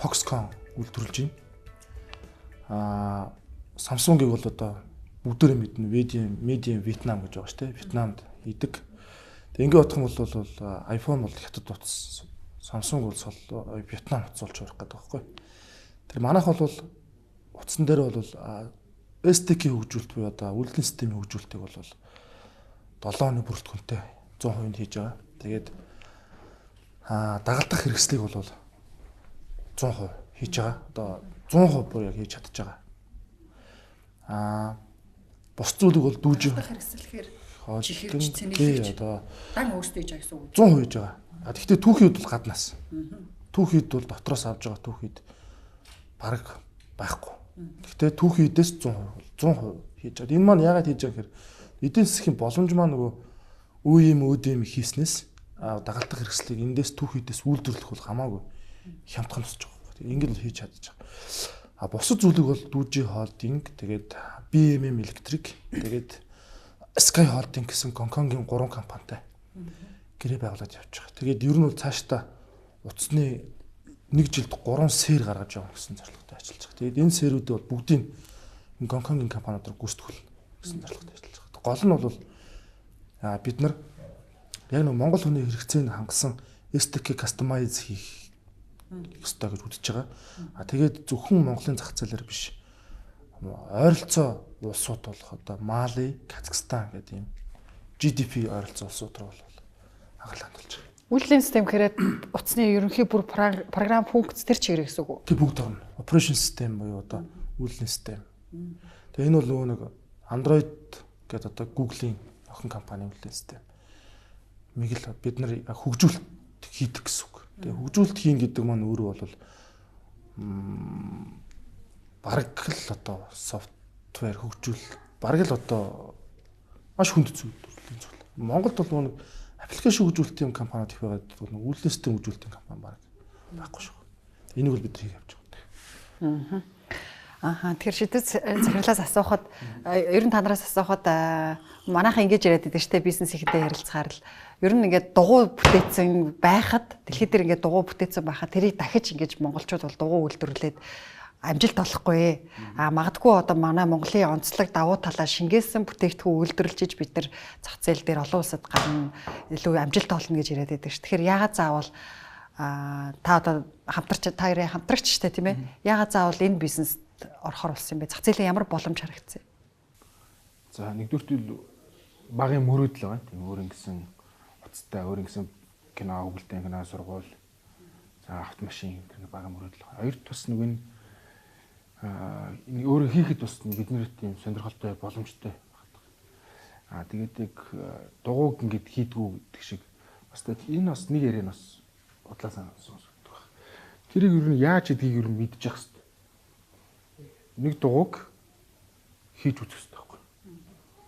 Foxconn үйлдвэрлэж байна. Samsung-ыг бол одоо бүгдээрээ мэднэ. Medium Vietnam гэж байгаа шүү дээ. Вьетнамд идэг. Тэгээ ингээд бодох юм бол iPhone бол хятад утас, Samsung бол Вьетнам утас болж байгаа байхгүй. Тэр манайх бол утсан дээр бол SDK хөгжүүлэлт буюу одоо үйлдвэрлэлийн системийн хөгжүүлэлтийг бол 7 оны бүрэлдэхүүнтэй 100% хийж байгаа. Тэгээд дагалдах хэрэгслийг бол 100% хийж байгаа. Одоо 100% бүр яг хийж чадчих байгаа. Бос зүйлийг бол дүүж хэрэгсэл гэхээр чихэрч цэнэглэж одоо дан өөрсдөө хийж байгаа гэсэн үг. 100% хийж байгаа. Гэхдээ түүхийд бол гаднаас. Түүхийд бол дотроос авж байгаа түүхийд бараг байхгүй. Гэхдээ түүхийдээс 100% хийж байгаа. Энэ маань яагаад хийж байгаа гэхээр эдийн засгийн боломж маань нөгөө өөдөөм хийснээс дагалдах хэрэгслийг эндээс түүхийдээс үйлдвэрлэх бол хамаагүй хямдхан тусч байгаа. Ингээд л хийж чадчих. Бусад зүйлийг бол Dooji Holding, тэгээд BMM Electric, тэгээд Sky Holding гэсэн Гонконгийн 3 компанитай гэрээ байгуулад явж байгаа. Тэгээд ер нь бол цаашдаа утасны нэг жилд 3 сэр гаргаж явах гэсэн зорилготой ажиллаж байгаа. Тэгээд энэ сэрүүдээ бол бүгдийг Гонконгийн компаниудаар гүйцэтгүүлнэ гэсэн зорилготой ажиллаж байгаа. Гол нь бол бид нар яг нэг Монгол хүний хэрэгцээнд хангасан SDK customize хийх ёстой гэж үзэж байгаа. Тэгээд зөвхөн Монголын зах зээлээр биш. Ойролцоо улсууд болох одоо Мали, Казахстан гэдэг ийм GDP ойролцоо улсууд руу бол хагалт хандуулж байгаа. Үйлдвэрлэлийн систем гэхээр утасны ерөнхий бүр програм функц тэр чигээр гэсэн үг үү? Тэг бүгд орно. Operation system буюу одоо үйлдвэрлэлийн систем. Тэгээ энэ бол нөгөө нэг Android гэдэг одоо Google-ийн охин компани үйлдвэрлэлийн систем. Мигэл бид нар хөгжүүлэлт хийдэг гэсэн үг. Тэгээ хөгжүүлэлт хийн гэдэг маань өөрөө бол бараг л одоо софтвер хөгжүүл бараг л одоо маш хүнд зүйл. Монголд бол нэг аппликейшн хөгжүүлэлтийн компаниуд их байгаад үйлдвэрлэлийн систем хөгжүүлэлтийн компани бараг байхгүй шүү. Энийг бол бид хийж явж байгаа. Тэгэхээр шидэц захирлаас асуухад ер нь та нараас асуухад манайхан ингэж яриад байдаг шүү дээ бизнес ихэдээ ярилцахаар л ер нь ингээд дугуй бүтээсэн байхад дэлхийд дээр ингээд дугуй бүтээсэн байхад тэрийг дахиж ингэж монголчууд бол дугуй үйлдвэрлээд амжилт олохгүй. Магадгүй одоо манай Монголын онцлог давуу талаа шингээсэн бүтээгдэхүүн үйлдвэрлэж бид нар зах зээл дээр олон улсад гарна илүү амжилт олно гэж яриад байдаг ш. Тэгэхээр яагаад заавал та одоо та хоёрын хамтрагчтай тийм ээ. Яагаад заавал энэ бизнест орохоор болсон юм бэ? Зах зээлийн ямар боломж харагдсан? За нэгдүгürt багын мөрөөдөл байгаа. Тийм өөр ингэсэн уцтай өөр ингэсэн кино хөвгөлтэй кино сургууль. За автомашин гэх багын мөрөөдөл. Хоёр тус нэг энэ өөрөө хийхэд бас бидний тийм сонирхолтой боломжтой байна. Тэгээд дугуйг ингээд хийдгүү гэдэг шиг бас энэ бас нэг яриа нь бас бодлоосаа сонсогддог байна. Тэрийг ер нь яаж хийдгийг ер нь мэдчих хэвээр. Нэг дугуйг хийж үзэх хэрэгтэй байхгүй.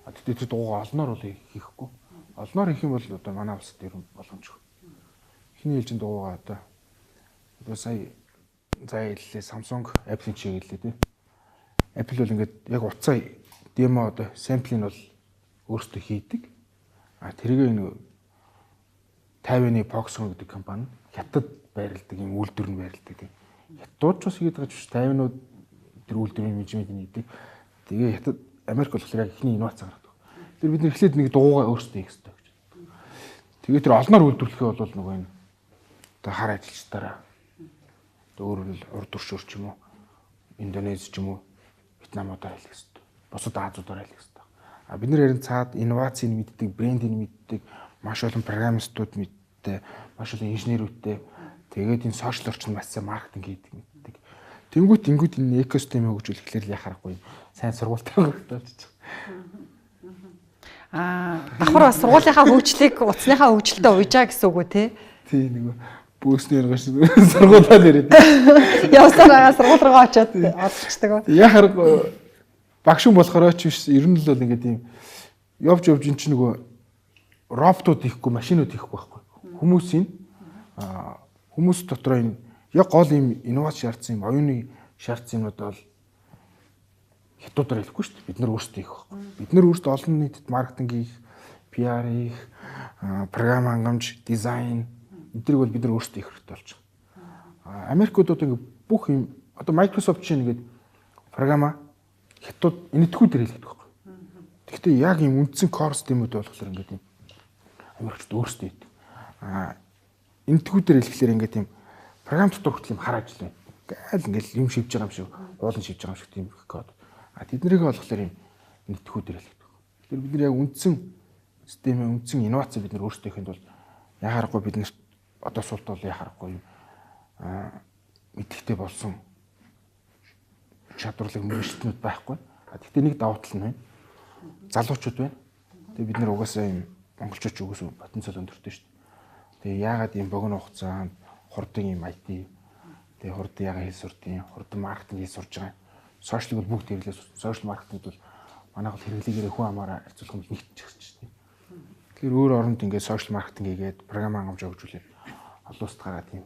Тэгтээ тэр дугуйгаа олноор бол хийхгүй. Олноор хийх юм бол одоо манай улсад ер нь боломжгүй. Эхний ээлжийн дугуйгаа одоо сая хэллээ Samsung Apple чиглэлээ тий. Apple бол ингээд яг уцаа демо одоо самплыг бол өөртөө хийдэг. Тэргээ нэг Тайваны Foxconn гэдэг компани хятад байрладаг юм үйлдвэр нь байрладаг тий. Хятадууд ч бас хийгээд байгаа ч биш Тайванууд тэр үйлдвэрийн менежмент хийдэг. Тэгээ хятад Америк болохоор яг ихний инновац гаргадаг. Тэр бид нэр эхлээд нэг дугуйгаа өөртөө хийх хэрэгтэй гэж. Тэгээ тэр олноор үйлдвэрлэхээ бол нөгөө энэ одоо хар ажилчдаараа өөр нь урд төршөр ч юм уу Индонез ч юм уу Вьетнамудаар хэлэх хэрэгтэй. Бусад Азиудаар хэлэх хэрэгтэй. Бид нар ярин цаад инновацийг мэддэг, брендийг мэддэг, маш олон программистууд мэддэг, маш олон инженерүүдтэй тэгээд энэ сошиал орчинд маш сайн маркетинг хийдэг мэддэг. Тэнгүүт энэ экосистемийг хөгжүүлэхлээр яхах аргагүй сайн сургуультай хэрэгтэй болж байна. Давхар бас сургуулийнхаа хөгжлийг утасныхаа хөгжилтэй уйжаа гэсэн үг үү те? Тий нэг бөөснөр гаш сургуулаа нэрээд. Явсараа сургууль руу очиод олцчихдаг. Яхаар багш болохоор ч биш ер нь л бол ингээд юм явж ин ч нөгөө роботууд хийхгүй машинууд хийхгүй байхгүй. Хүмүүс дотроо энэ яг гол юм инновац шаардсан юм оюуны шаардсан юмуд бол хятадаар хэлэхгүй шүү дээ. Бид нар өөрсдөө хийх байхгүй. Бид нар өөрсдөө олон нийтэд маркетинг хийх, PR хийх, програм хангамж, дизайн эдгээр бол бид нар өөрсдөө хийх хэрэгтэй болж байгаа. Америкууд одоо ингэ бүх юм одоо Microsoft чинь ингээд програма хятад энэтхүү дээр хэлдэг байхгүй. Гэхдээ яг юм үндсэн core системүүд болохоор ингээд юм Америкчууд өөрсдөө хийдэг. Энэтхүү дээр хэлэхлээр ингээд юм програм дотор хүртэл юм хар ажил байна. Ингээл юм шивж байгаа юм шиг, уулан шивж байгаа юм шиг тийм код. Тэднийг болохоор юм энэтхүү дээр хэлдэг. Тэгэхээр бид нар яг үндсэн системээ, үндсэн инновац бид нар өөрсдөө хийхэд бол яхаарахгүй бид нар одоо суулт бол яхаарахгүй юм мэдхтэй болсон чадварлаг мөрөжтнүүд байхгүй. Гэхдээ нэг давуу тал нь байна. Залуучууд байна. Тэгээ бид нар угаасаа юм монголчууд ч угаасаа потенциал өндөртэй шүү дээ. Тэгээ яагаад юм богино хугацаанд хурдан юм IT тэгээ хурдан яагаад хэл сурдیں۔ Хурдан маркетинг хэл сурж байгаа. Сошиал бол бүгд хэрэглээс сошиал маркетинг бол манайх бол хэрэглээгээр хүн амаараа харьцуулах юм нэгтчих шүү дээ. Тэгэхээр өөр оронд ингээд сошиал маркетинг хийгээд програм хангамж өгжүүлээд олон улсад гараад тийм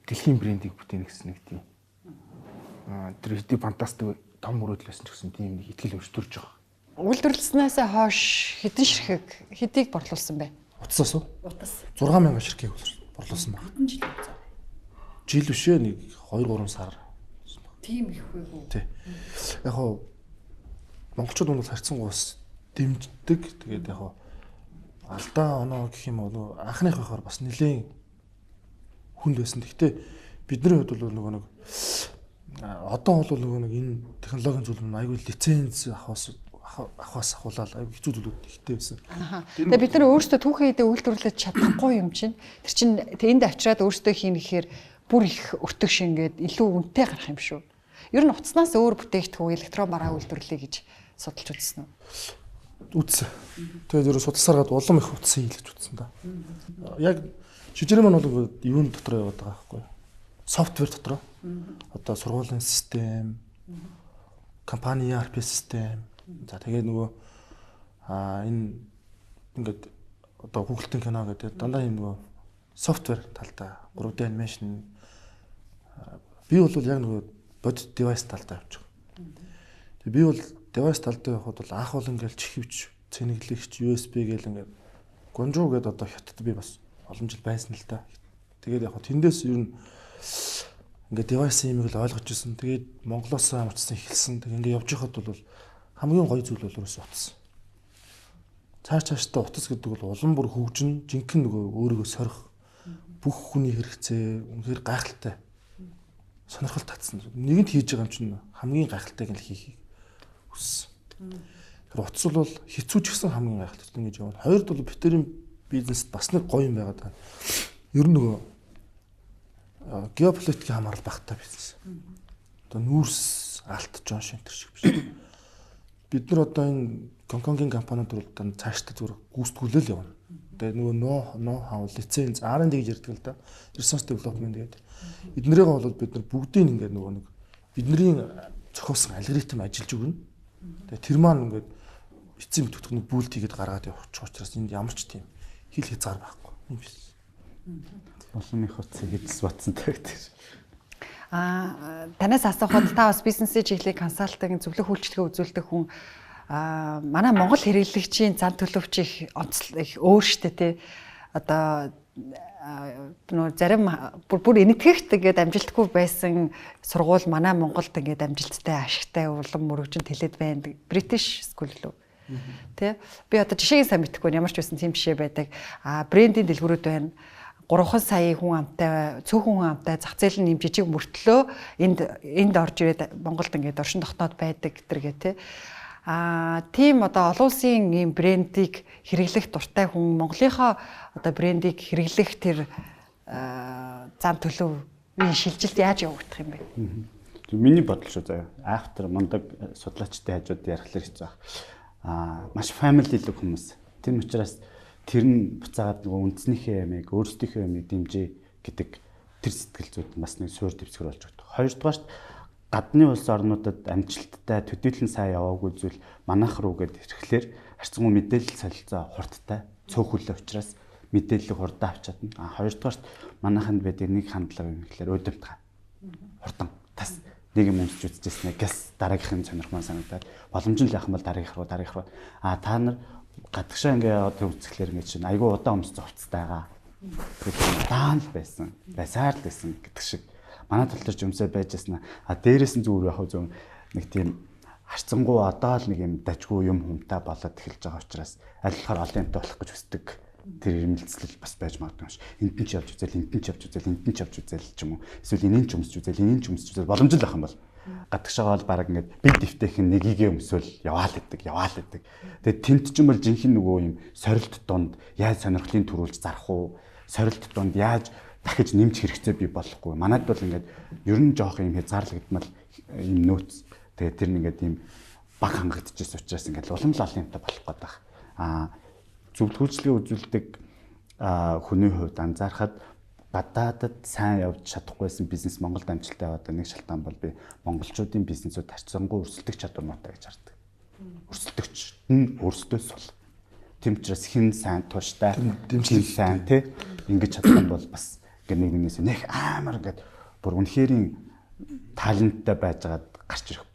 дэлхийн брендийг бүтээнэ гэсэн нэг тийм тэр хэдий фантастик том мөрөөдөл байсан ч гэсэн тийм нэг итгэл өмч төрж байгаа. Үйлдвэрлэснээс хойш хэдэн ширхэг хэдийг борлуулсан бэ? Утасаас уу? Утас. 6000 ширхгийг борлуулсан баг. Хэдэн жил вэ? Жил бишээ нэг 2-3 сар. Тийм их үү? Тий. Яг хоо монголчууд бол харьцангуй бас дэмждэг. Тэгээд яг хоо алдаа оноо гэх юм бол анхных байхаар бас нэлээд хүнд байсан. Гэхдээ бидний хувьд бол нөгөө нэг одоо бол нөгөө нэг энэ технологийн зүйл нь аюул лиценз авахаас ахуулаад аюул хэцүү зүйлүүд ихтэй байсан. Тэгээ бид нар өөрсдөө түүхэн хэдэ үйлдвэрлэж чадахгүй юм чинь. Тэр чинь энд авчираад өөрсдөө хийнэ гэхээр бүр их өртөг шингээд илүү үнэтэй гарах юм шүү. Ер нь утаснаас өөр бүтээгдэхүүн электрон бараа үйлдвэрлэе гэж судалж үзсэн үү? Үзсэн. Тэгээд зөв судалсараад улам их утас хийлгэж үзсэн да. Яг шижирэн маань бол юун дотор яваад байгаа байхгүй юу? Софтвер дотор. Одоо сургуулийн систем, компани ERP систем. За тэгээд нөгөө энэ ингээд одоо Google-ийн кино гэдэг дандаа юм нөгөө софтвер талдаа 3D анимашн би бол яг нөгөө бодит девайс талдаа явж байгаа. Тэгээд би бол девайс талдаа явахад бол анх бол ингээд чихвч, цэнэглэгч, USB гэл ингээд гонжуу гэдэг одоо хятад би бас олон жил байсан л да. Тэгээд яг тэндээс ер нь ингээд девайс юмыг л ойлгож ирсэн. Тэгээд Монголоос очсон эхэлсэн. Тэгээд ингээд явж байхад бол хамгийн гоё зүйл бол ерөөсөө утас. Цаашдаа утас гэдэг бол улам бүр хөгжин, жинхэнэ нөгөө өөрийгөө сорих бүх хүний хэрэгцээ үнэхээр гайхалтай. Сонирхол татсан. Нэгэнт хийж байгаа юм чинь хамгийн гайхалтайг нь хийхийг хүссэн. Тэр утас бол хэцүү ч гэсэн хамгийн гайхалтай ингэж явна. Хоёрд бол битэрийн бизнест бас нэг гоё юм байгаа даа. Ер нь нөгөө геополитикийн хамаарал багтаа бизнес. Одоо нүүрс алт Жон Шинтер шиг биш. Бид нар одоо энэ Гонконгийн компаниуд бол цаашдаа зүгээр гүйцэтгүүлэл явна. Тэгээ нөгөө но хав лиценз R&D гэж ярьдаг л да. Research development гэдэг. Эднэрийг бол бид нар бүгдийг ингээд нөгөө нэг бидний зохиосон алгоритм ажиллаж өгнө. Тэгээ тэр маань ингээд эцсийн бүтээгдэхүүний бүлд хийгээд гаргаад явчих учраас энд ямар ч тийм хил хязгаар байхгүй юм биш. Улсын их утсыг эдс батсан тавьдаг. Танаас асуухад та бас бизнесийн чиглэлийг консалтинг зөвлөх үйлчлэгээ үзүүлдэг хүн манай Монгол хэрэглэгчийн зан төлөвч их онцлог их өөр штэ тий. Одоо нөө зарим бүр энэтхэгт ингээд амжилтгүй байсан сургууль манай Монголд ингээд амжилттай ашигтай улам мөрөгжин тэлээд байна. British School лөө. Тэ би одоо жишээг сайн мэдэхгүй ямар ч байсан тийм жишээ байдаг. Брендийн дэлгүүрүүд байна. 3 сая хүн амтай, цөөхөн хүн амтай зах зээл нь юм жижиг мөртлөө энд орж ирээд Монголд ингээд оршин тогтноод байдаг гэтэргээ тий. Тийм одоо олон улсын ийм брендийг хэрэглэх дуртай хүн Монголынхоо одоо брендийг хэрэглэх тэр зам төлөвийн шилжилт яаж явагдах юм бэ? Миний бодол шүү заяа. Автор мундаг судлаачтай хажууд ярихлаар хэцүү баг. Маш family look хүмүүс. Тийм учраас тэр нь буцаагаад нөгөө үндснийхээ ямиг өөрсдийнхөө ямиг дэмжээ гэдэг тэр сэтгэл зүйд бас нэг суур дэвсгэр болж байгаа. Хоёрдугаарт гадны улс орнуудад амжилттай төдийлөн сайн яваагүй зүйл манайх руу гээд ирэхлээр харьцангуй мэдээлэл солилцоо хурдтай цөөхөлөө учраас мэдээллийг хурдан авч чадна. Хоёрдугаарт манайханд байдаг нэг хандлага юм гэхэлэр өдөртгай. Хурдан тас нэг юм уншиж үзчихснэ гэс дараагийнхын сонирхмоо санагдаад боломж нь л яхан бол дараагийнх руу та нар гадагшаа ингээ яваад үзэхлээр ингээ чинь айгүй удаан өмс зовцтайгаа. Тэгээд даан л байсан. Байсаар л байсан гэдэг шиг. Манай тал дээр ч өмсөй байжсна. Дээрээс нь зүгээр яг зөв нэг тийм харцангуй одоо л нэг юм дажгүй юм хүмтэй болоод эхэлж байгаа учраас аль болохоор олон юмтай болох гэж хүсдэг. Тэр ирмэлцэл бас байж магадгүй юм шиг. Энд нь ч явж үзэл, энд нь ч явж үзэл, энд нь ч явж үзэл ч юм уу. Эсвэл энийн ч өмсч үзэл, энийн ч өмсч үзэл боломж л байх юм бол гадагшаага бол баг ингээд бид дэвтэйхэн нэгийг өмсөөл яваал идэг. Тэгээд тент ч юм бол жинхэнэ нөгөө юм сорилт дунд яаж сонирхлын төрүүлж зарах уу? Сорилт дунд яаж дахиж нэмж хэрэгцээ бий болохгүй. Манайд бол ингээд ер нь жоох юм хязгаарлагдмал юм нөөц. Тэгээд тэр нь ингээд юм баг хангагдчихсэн учраас ингээд улам л олон юмтай болох гээд байна. Зөвлөгөөчлөгийг үзүүлдэг хүний хувьд анзаархад гадаадад сайн явж чадахгүйсэн бизнес Монголд амжилттай яваад нэг шалтгаан бол би монголчуудын бизнесүүд харьцангуй өрсөлдөх чадвар муутай гэж хардаг. Өрсөлдөгч нь өөрсдөө сул. Тийм учраас хэн сайн тууштай, дэмжлэг сайн тий ингэж чадах юм бол бас нэг нэгнээс нэг амар ингээд бүр үнэхэрийн таленттай байжгаад гарч ирэх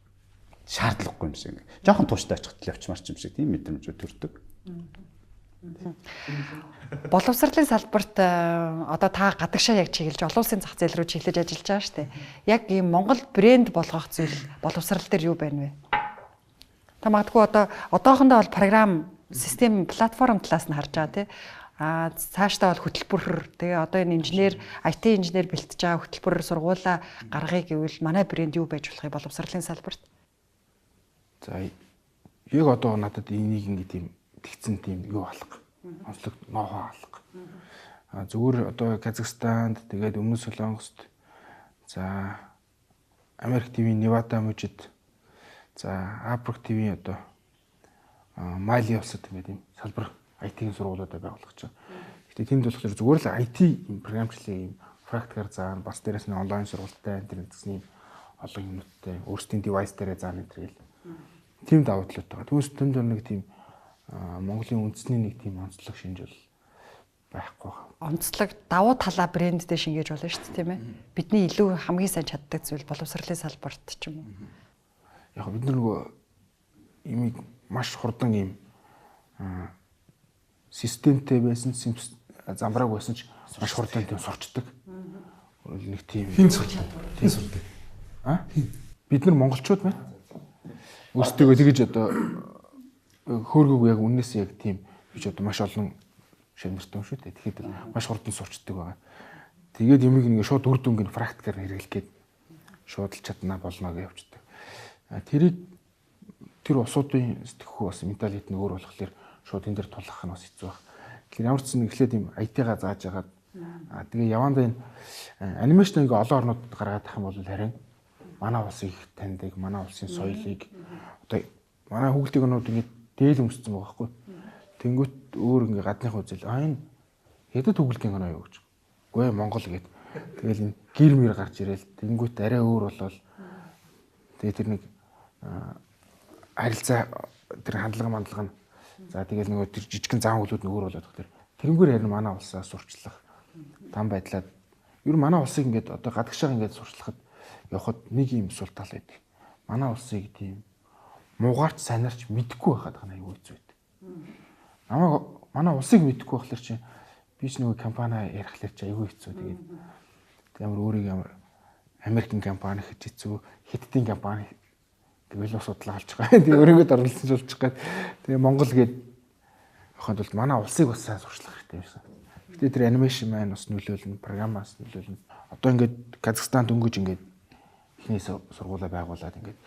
шаардлагагүй юм шиг. Жохон тууштай очиход л явчмаар ч юм шиг тийм мэдрэмжүүд төрдөг. Боловсролын салбарт одоо та гадагшаа яг чиглэж олон улсын зах зээл рүү чиглэж ажиллаж байгаа шүү дээ. Яг ийм Монгол брэнд болгох зүйл боловсрол дээр юу байна вэ? Та магадгүй одоохондоо бол програм, систем, платформ талаас нь харж байгаа тий. Цаашдаа бол хөтөлбөр тэгээ одоо энэ инженер, IT инженер бэлтэж байгаа хөтөлбөр сургуулаа гаргахыг гэвэл манай брэнд юу байж болох вэ боловсролын салбарт? За яг одоо надад энийг ингэ тийм тэгсэн тийм юу алга. Онцлог ноохоо алга. Зүгээр одоо Казахстанд тэгээд Өмнөд Солонгост за Америк ТV-ийн Невада мужид за Африк ТV-ийн одоо Мали улсад ингээд юм салбар IT-ийн сургуулиудаа байгуулах чинь. Гэтэ тэнд болохоор зүгээр л IT програмчлалын юм практикаар заана бас дээрээс нь онлайн сургалттай интернет гэсэн юм олон юмнуудтай өөрсдийн девайс дээрээ заана гэдэг л. Тийм давуу талууд байгаа. Түүнээс тэнд нэг тийм Монголын үндэсний нэг тийм онцлог шинж бол байхгүй байна. Онцлог давуу талаа брэнддээ шингээж болно шүү дээ тийм ээ. Бидний илүү хамгийн сайн чаддаг зүйл боловсролын салбарт ч юм уу. Яг бид нөгөө имийг маш хурдан ийм системтэй байсан замбрааг байсан ч маш хурдан тийм сурчдаг. нэг тийм Хин сурлаа. Хин сурлаа. Бид нар монголчууд байна. Өөрсдөө тэгэж одоо хөөргөг яг үннээс яг тийм биш одоо маш олон шавнартай юм шүү дээ. Тэгэхэд маш хурдан сурчдаг байгаа. Тэгээд юмыг ингээ шууд үр дүнгийн практикаар хэрэглэх гээд шууд л чадна болно гэж явждаг. Тэрийг тэр усуудын сэтгэхүй бас менталитет нь өөр болохоор шууд энэ дээр тулах нь бас хэцүү баг. Тэгэхээр ямар ч зүйл эхлээд юм IT-га зааж агаад тэгээ явандаа энэ анимашн ингээ олон орнууд гаргаад тах юм бол харин манай улсыг таньдаг, манай улсын соёлыг одоо манай хүүхдийн өнүүд ингээ дээл өмссөн байгаа байхгүй. Тэнгүүт өөр ингээ гадных үзэл энэ хэдэд хүүхдийн өнөө юу гэж. Үгүй ээ Монгол гэд. Тэгэл энэ гэр мэр гарч ирээл тэнгүүт арай өөр болол тэгээ тэр нэг харилцаа тэр хандлага нь за тэгэл нөгөө тэр жижигхэн зам хөлүүд нь өөр болоод тэр тэрнгээр харин манай улсаа сурчлах там байдлаад ер нь манай улсыг ингээд одоо гадагшаа ингээд сурчлахад явахад нэг юм сул тал байдаг. Манай улсыг тийм муугаарч санаарч мэдэхгүй байхад гана аюу хэцүү байдаг. Намайг манай улсыг мэдэхгүй байхлаар чи би ч нөгөө компани ярихлаар чи аюу хэцүү тэгээд ямар өөрийг ямар Америкийн компани гэж хэцүү, Хятадын компани гэвэл бас судлаа олж байгаа. Тэгээ өөрийгөө орлуулсан ч болж байгаа. Тэгээ Монгол гээд явахад бол манай улсыг бас сайн сурчлах хэрэгтэй байсан. Гэтэ тэр анимашн маань бас нөлөөлнө, программаас нөлөөлнө. Одоо ингээд Казахстан дөнгөж ингээд эхний сургуулаа байгуулад ингээд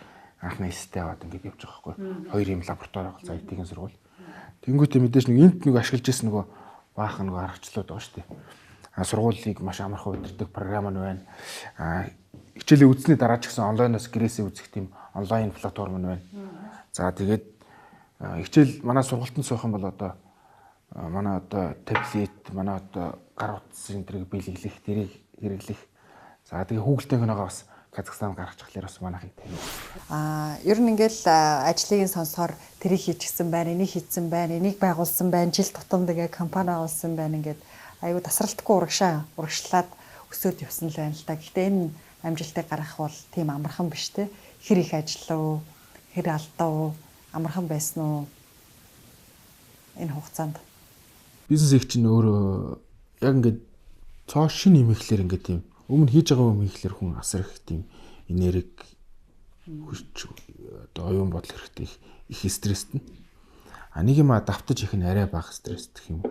анхны эстэй аваад ингээд явж байгаа байхгүй. Хоёр юм лаборатори байгуулсан IT-ийн сургууль. Тэнгүүтээ мэдээж нэг энт нэг ашиглаж ирсэн нөгөө баахан нөгөө аргачлалууд байгаа шүү дээ. Сургуулийг маш амархан удирдах програм нь байна. Хичээлээ үзсний дараа ч гэсэн онлайнаас гэрээсээ үзэх тийм онлайн платформ нь байна. За тэгээд хичээл манай сургалтанд суух юм бол одоо манай одоо таблет, манай одоо гар утсын тэрийг биелүүлэх, тэрийг хэрэглэх. За тэгээд хүүхэлдэйг нэгээ бас Казахстан гаргаж чахлаар бас манайхыг тавь. Ер нь ингээл ажлыг сонсохоор тэрийг хийчихсэн байна, энийг хийсэн байна, энийг байгуулсан байна, жил тутамд ингээ компани байгуулсан байна ингээд айгу тасралтгүй урагшлаад өсөөд явсан л байна л та. Гэхдээ энэ амжилтыг гаргах бол тийм амархан биш те. Хэр их ажиллав, хэр алдав, амархан байсан уу энэ хугацаанд? Бизнес их чинь өөрөө яг ингээд цоо шин юм ихлээр ингээд тийм өмнө хийж байгаа юм ихлээр хүн асар их тийм энерги хүч одоо оюун бодол хэрэгтэй их стресстэй. Нэг юм давтаж их нь арай бага стресстэй гэх юм.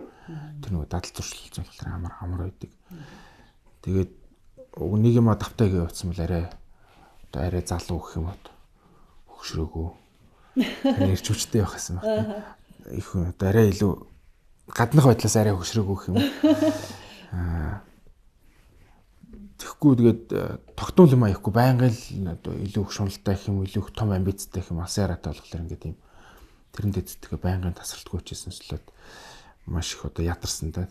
Тэр нөгөө дадал зуршлалцсан болохоор амар байдаг. Тэгээд нэг юм давтаа гэж явуулсан бол арай залуу гэх юм уу хөгшрөөгөө нэрч хүчтэй явах гэсэн баг. Их одоо арай илүү гаднах байдлаас арай хөгшрөөгөө гэх юм. Тэгэхгүй тэгээд тогтмол юм аяхгүй байнга л одоо илүү их шуналтай гэх юм, илүү их том амбицтай гэх юм асааратай болохоор ингээд юм тэрэндээ зэтгээ байнгын тасралтгүй хийсэн слээд маш их одоо ядарсан та.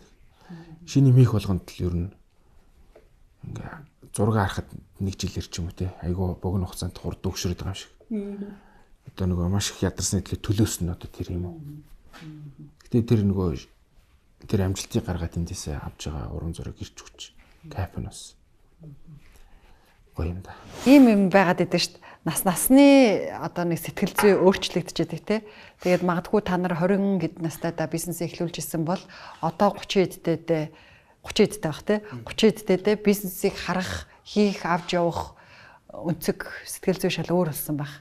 Шинэ мих болгонд л ер нь ингээ зураг харахад нэг жилээр ч юм уу те айгүй богино хугацаанд хурд өгшрөөд байгаа юм шиг. Одоо нөгөө маш их ядарсны төлөөс нь одоо тэр юм уу. Гэтэ тэр нөгөө тэр амжилтыг гаргаад эндээсээ авч байгаа уран зураг ирч хүч капнос. Гоё юм да. Ийм юм байгаад идэв шүү дээ. Насны одоо нэг сэтгэл зүй өөрчлөгдөж идэг те. Тэгээд магадгүй та нар 20 хэд настайдаа бизнес эхлүүлж исэн бол одоо 30 эдтэй бах те. 30 эдтэй бизнесийг харах, хийх, авч явах өнцөг сэтгэл зүй шал өөр болсон баг.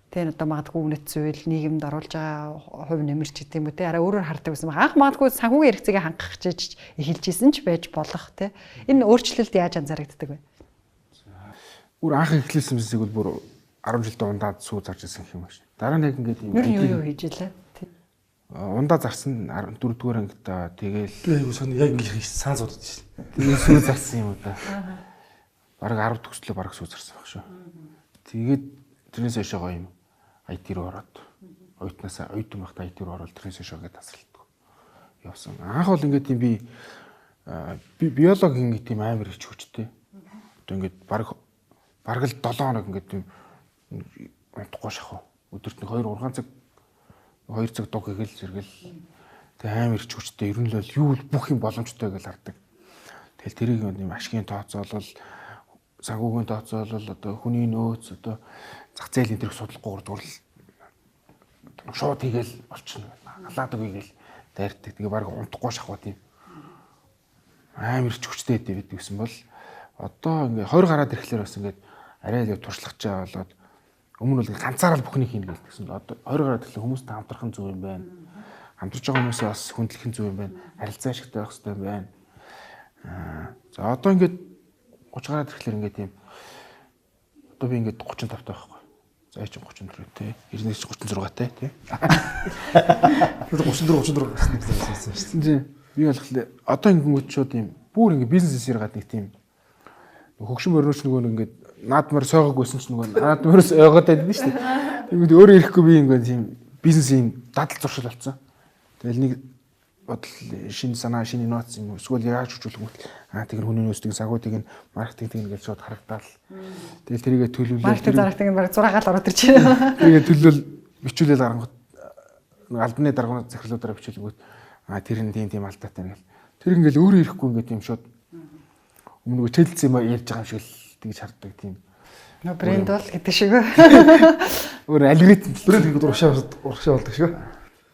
Тэр одоо магадгүй үнэт зүйл нийгэмд оруулж байгаа хувь нэмэрч гэдэг юм уу те. Араа өөрөөр хардаг байсан баг. Анх магадгүй санхүүгийн хэрэгцээгээ хангах гэж эхэлж исэн ч байж болох те. Энэ өөрчлөлт яаж анзаарэгддэг вэ? Бүр анх эхлүүлсэн бизнесийг бол бүр 10 жилдээ ундаад сүү зарж ирсэн гэх юм байна. Дараа нь яг ингээд юм. Юу хийж илээ? Ундаа зарсан 14-р ангидаа тэгээл юу сон яг ингэ сан зодод шин. Тэгээ сүү зарсан юм уу да. Бараг 10 төгслөө бараг сүү зарсан баг шүү. Тэгээд тэрнээс хойшоо юм IT руу ороод оюутнаас оюутан байхдаа IT руу ороод тэрнээс хойшоо гээд тасралтгүй явсан. Анх бол ингээд тийм би биологийн тийм амар их хүчтэй. Одоо ингээд бараг л 7 хоног ингээд тийм унтахгүй шахав. Өдөрт нэг 2 цаг дуг хийгээл зэрэгэл тэг амар их хүчтэй. Ер нь л юу бүх юм боломжтой гэж хардаг. Тэгэл тэрийг юм ашигын тооцоолол санхүүгийн тооцоолол одоо хүний нөөц одоо зах зээлийн тэрх судлахгүй дурл шууд хийгээл болчихно. Халаад үгийгээл дайрдаг. Тэгээ баг унтахгүй шахав тийм амар их хүчтэй байдаг гэсэн бол Одоо ингээ 20 гараад ирэхлээр бас ингээд арай л туршлах чаа болоод өмнө бол ганцаараа л бүхнийг хийнэ гэсэн. Одоо 20 гараад ирэхлээр хүмүүстэй хамтрах нь зөв юм байна. Хамтарч байгаа хүмүүсээ бас хүндлэх нь зөв юм байна. Харилцаа ашигтай байх хэрэгтэй юм байна. За одоо ингээд 30 гараад ирэхлээр ингээд тийм одоо би ингээд 35 таа байхгүй. За чи 34 тий. 36 тий. 34 гэсэн тий. Би болохоор одоо ингээд шууд юм бүр ингээд бизнесээр гад нэг тийм хөгшин мөрөөч нөгөө ингээд наадмаар сойгоог байсан ч нөгөө наадмаараас ойгоод байдаг шүү дээ. Тэгмэд өөрөө ирэхгүй би ингээд тийм бизнесийн дадал зуршил болсон. Тэгэл нэг бодол шинэ санаа, шинэ инновац юм эсвэл яаж хөгжүүлэх юм бэ? Тэр хүний нөөцийг сагуудыг нь маркетинг гэж шууд харагдаал. Тэгэл тэрийгэ төлөвлөл. Маркетинг зарагтыг баг 6 гаал ороод ирж байна. Тэгээ төлөвлөл бичүүлэл гаргах албаны дарганы захирлуудаараа бичүүлэнгүүт тэр нь тийм алдаатай юм гэл. Тэр ингээл өөрөө ирэхгүй ингээд тийм шууд өмнө чөлц юм ярьж байгаа юм шиг л тэгж харддаг тийм. Брэнд бол гэдэг шиг. Өөр алгоритм брэнд гэдэг урагшаа болдог шүү.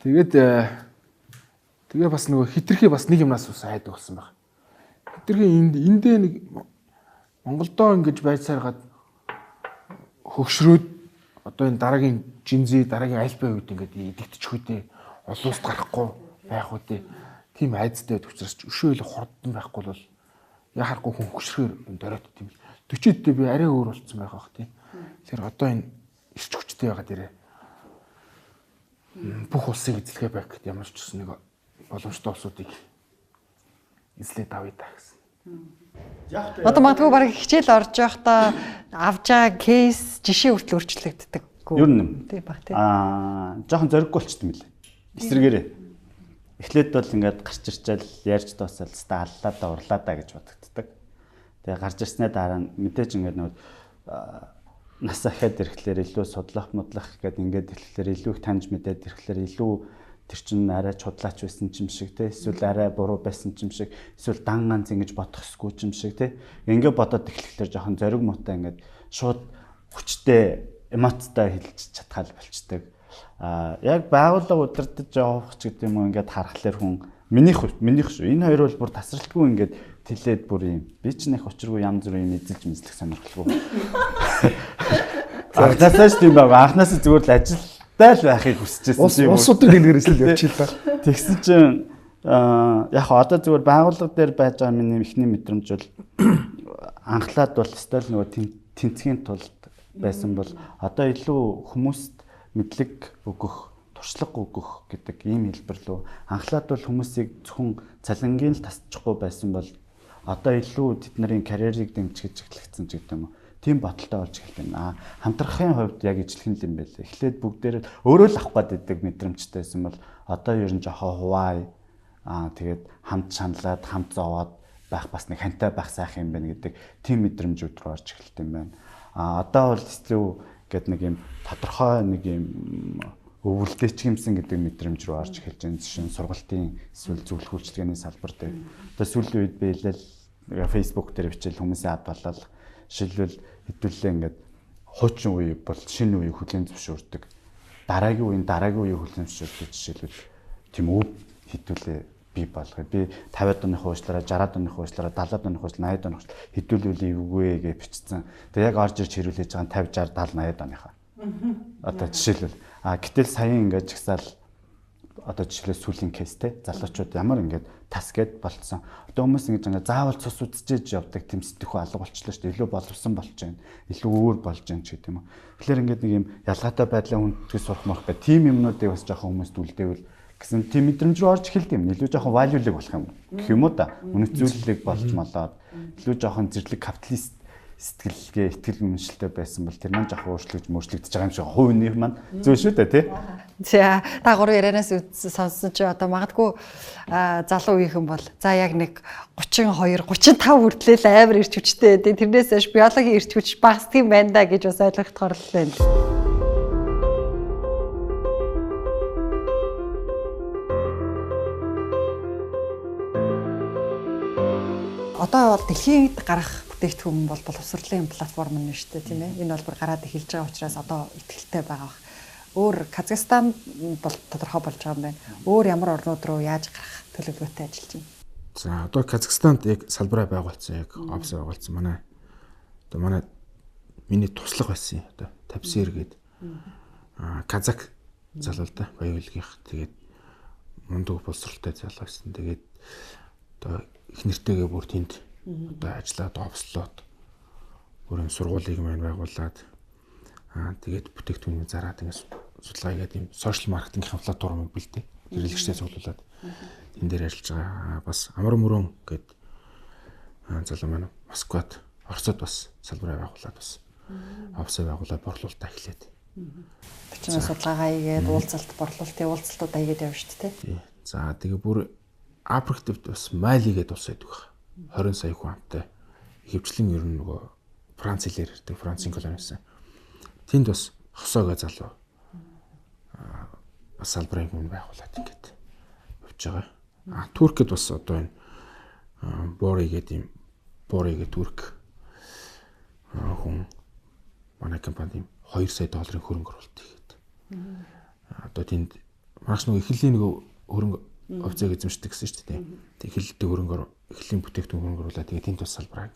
Тэгээ бас нөгөө хитрхи бас нэг юмнаас ус хайдаг болсон баг. Хитрхи эндээ нэг Монголдоо ингэж байцааргаад хөгшрөөд одоо энэ дараагийн жинзи дараагийн альбаа үед ингээд идэгдчихвүдээ олон улсад гарахгүй байх үдээ тийм айцтай төвчрөөс өшөөл хурдан байхгүй бол яхахгүй хүн хөгшрөөр юм дөрөөд тийм 40-д би арай өөр болцсон байх бах тийм. Тэгэхээр одоо энэ ирч хүчтэй байгаа дээрээ бүх улсыг эзлэхэ байх гэдэг ямар ч гэсэн нэг боломжтой улсуудыг эзлээд авъя та гэсэн. Одоо магадгүй баг хичээл орж явахдаа авж байгаа кейс жишээ хүртэл өөрчлөгддөг. Юу юм? Тийм баг тийм. Жохон зориггүй болчихсон мөлий. Эсрэгээрээ. Эхлээд бол ингээд гарч ирчээл ярьж дуусаад ста аллаа да урлаа да гэж бодогддаг. Тэгээ гарч ирснээр дараа нь мэдээж ингээд нэг нас ахаад ирэхлээр илүү судлах модлах гэдэг ингээд ирэхлээр илүү их таньж мэдээд ирэхлээр илүү тэр чинь арай чудлаач байсан юм шиг те эсвэл арай буруу байсан юм шиг эсвэл дан ганц ингэж бодохсгүй юм шиг те ингээд бодоод эхлэхлээр жоохон зориг муутай ингээд шууд хүчтэй эмоцтой хэлж чадхаал болчдөг. Яг байгууллага удирдах явах ч гэдэг юм уу ингээд харахаар хүн минийх шүү. Энэ хоёр бол бүр тасралтгүй ингээд тэлээд бүр юм. Би ч нэг учиргүй янз бүрийн юм эзэлж мэдлэх сонирхолгүй. Анхнаасаа ч тийм байгаа. Анхнаасаа зүгээр л ажилтай л байхыг хүсчихсэн. Улсуудын дэлгэрээс л явчихлаа. Тэгсэн чинь яг одоо зүгээр байгууллага дээр байж байгаа миний ихний мэдрэмж бол анхлаад бол стил нөгөө тэнцгийн тулд байсан бол одоо илүү хүмүүст мэдлэг өгөх, туршлага өгөх гэдэг ийм хэлбэр лөө анхлаад бол хүмүүсийг зөвхөн цалингийн л тасчихгүй байсан бол одоо илүү тэдний карьерийг дэмжиж эхлэгдсэн ч гэдэг юм уу. Тийм бодолтой болж эхэлж байна. Хамтрахын хувьд яг ижлэх юм байл. Эхлээд бүгдээр өөрөө л авах гэдэг мэдрэмжтэй байсан бол одоо ер нь жоохон хуваа тэгээд хамт шаналаад хамт зовоод байх бас нэг хантай байх сайхан юм байна гэдэг тийм мэдрэмжүүд рүү орж эхэлт юм байна. Одоо бол хэцүү гэдэг нэг юм тодорхой нэг юм өвөлдөж юмсан гэдэг мэдрэмж рүү орж эхэлж байгаа жишээ нь сургалтын эсвэл зөвлөх үйлчилгээний салбар дээр. Одоо сүүлийн үед би хэлэл Facebook дээр бичээл хүмүүсийн ад болол жишээлбэл хэдүүлээ ингээд хуучин үе бол шинэ үеийг хүлээн зөвшөөрдөг. Дараагийн үеийг хүлээн зөвшөөрдөг жишээлбэл тийм өв хэдүүлээ би болгоё. Би 50-аад оны хуучлаараа 60-аад оны хуучлаараа 70-аад оны хуучлаараа 80-аад оны хуучлаараа хэдүүлвэл эвгүй гэж бичсэн. Тэгээ яг орж ирж хэрүүлж байгаа 50 60 70 80-аад оныхаа. Одоо жишээлбэл гэтэл саяхан ингээд жагсаал одоо жишээлбэл сүүлийн кейс те залуучууд ямар ингээд тас гэд болцсон. Одоо хүмүүс ингэж ингээд заавал цус үзчихэж явдаг тийм сэтгэхүй алга болчихлоо шүү дээ. Илүү боловсон болж байна. Илүү өөр болж байна ч гэдэг юм уу. Тэгэхээр ингээд нэг юм ялгаатай байдлаа хүндэтгий сурах мах гэх тийм юмнуудыг бас жоохон хүмүүст үлдээвэл гэсэн тийм мэдрэмж рүү орж эхэлт юм. Илүү жоохон value-лэг болох юм гэх юм уу да. Үнэт зүйлийг болж молоод илүү жоохон зэрлэг капиталист сэтгэлгээ, итгэл үнэмшилтэй байсан бол тэр маань жоохон өөрчлөгдөж байгаа юм шиг хувийн нэр маань зөв шүү дээ тий. За та гурван ярианаас сонссон чи одоо магадгүй залуу үеийнхэн бол за яг нэг 32 35 хүртэл амар ирч хүчтэй. Тэрнээс хойш биологийн ирч хүч багасдаг юм байна да гэж бас ойлгохоор л байна. Одоо бол дэлхийд гарах бүтээгдэхүүн бол боловсролын платформ нь шүү дээ тийм ээ. Энэ бол бүр гараад эхэлж байгаа учраас одоо ихтэй байгаа бах. Өөр Казахстан бол тодорхой болж байгаа юм байна. Өөр ямар орнууд руу яаж гарах төлөвлөгөөтэй ажиллаж байна? За одоо Казахстанд яг салбараа байгуулсан, яг офис байгуулсан манай. Одоо манай миний туслах байсан одоо Тавсэр гээд казак залуу л да баялагийнх. Тэгээд мундаг боловсролтой залуу байсан. Тэгээд одоо их нэртэйгээ бүр тэнд одоо ажиллаад офслоод бүрэн сургуулийг маань байгуулад тэгээд бүтээгдэхүүнийг зараад ингэж судалгаа хийгээд юм сошиал маркетингийн платформ бэлдээ. Хэрэглэгчтэй цуглуулад энэ дээр ажиллаж байгаа. Бас амар мөрөн гээд залуу маань Москвад Оросод бас салбараа байгуулад бас офис байгуулаад борлуулалтаа эхлээд. Бичнэ судалгаа хийгээд уулзалтуудаа хийгээд явна шүү дээ. Тий. За тэгээ бүр Африкт бас Мали гээд улс байдаг. 20 сая хүн амтай. Хөвчлэн ер нь нөгөө Франц хэлээр ярьдаг, Францын колонисэн. Тэнд бас хосоогоо залуу бас салбарын хүн байгуулад ингээд явж байгаа. Туркэд бас одоо энэ Бори гэдэг турк хүн манай компани $2 сая хөрөнгө оруулалт хийгээд. Одоо тэнд маш нэг эхлэлийн нэг хөрөнгө офцыг эзэмшдэг гэсэн шүү дээ. Тэг эхлэлтэй эхлэлийн бүтээгдэхүүн хөрөнгө оруулаад тэгээ тэнд бас салбараа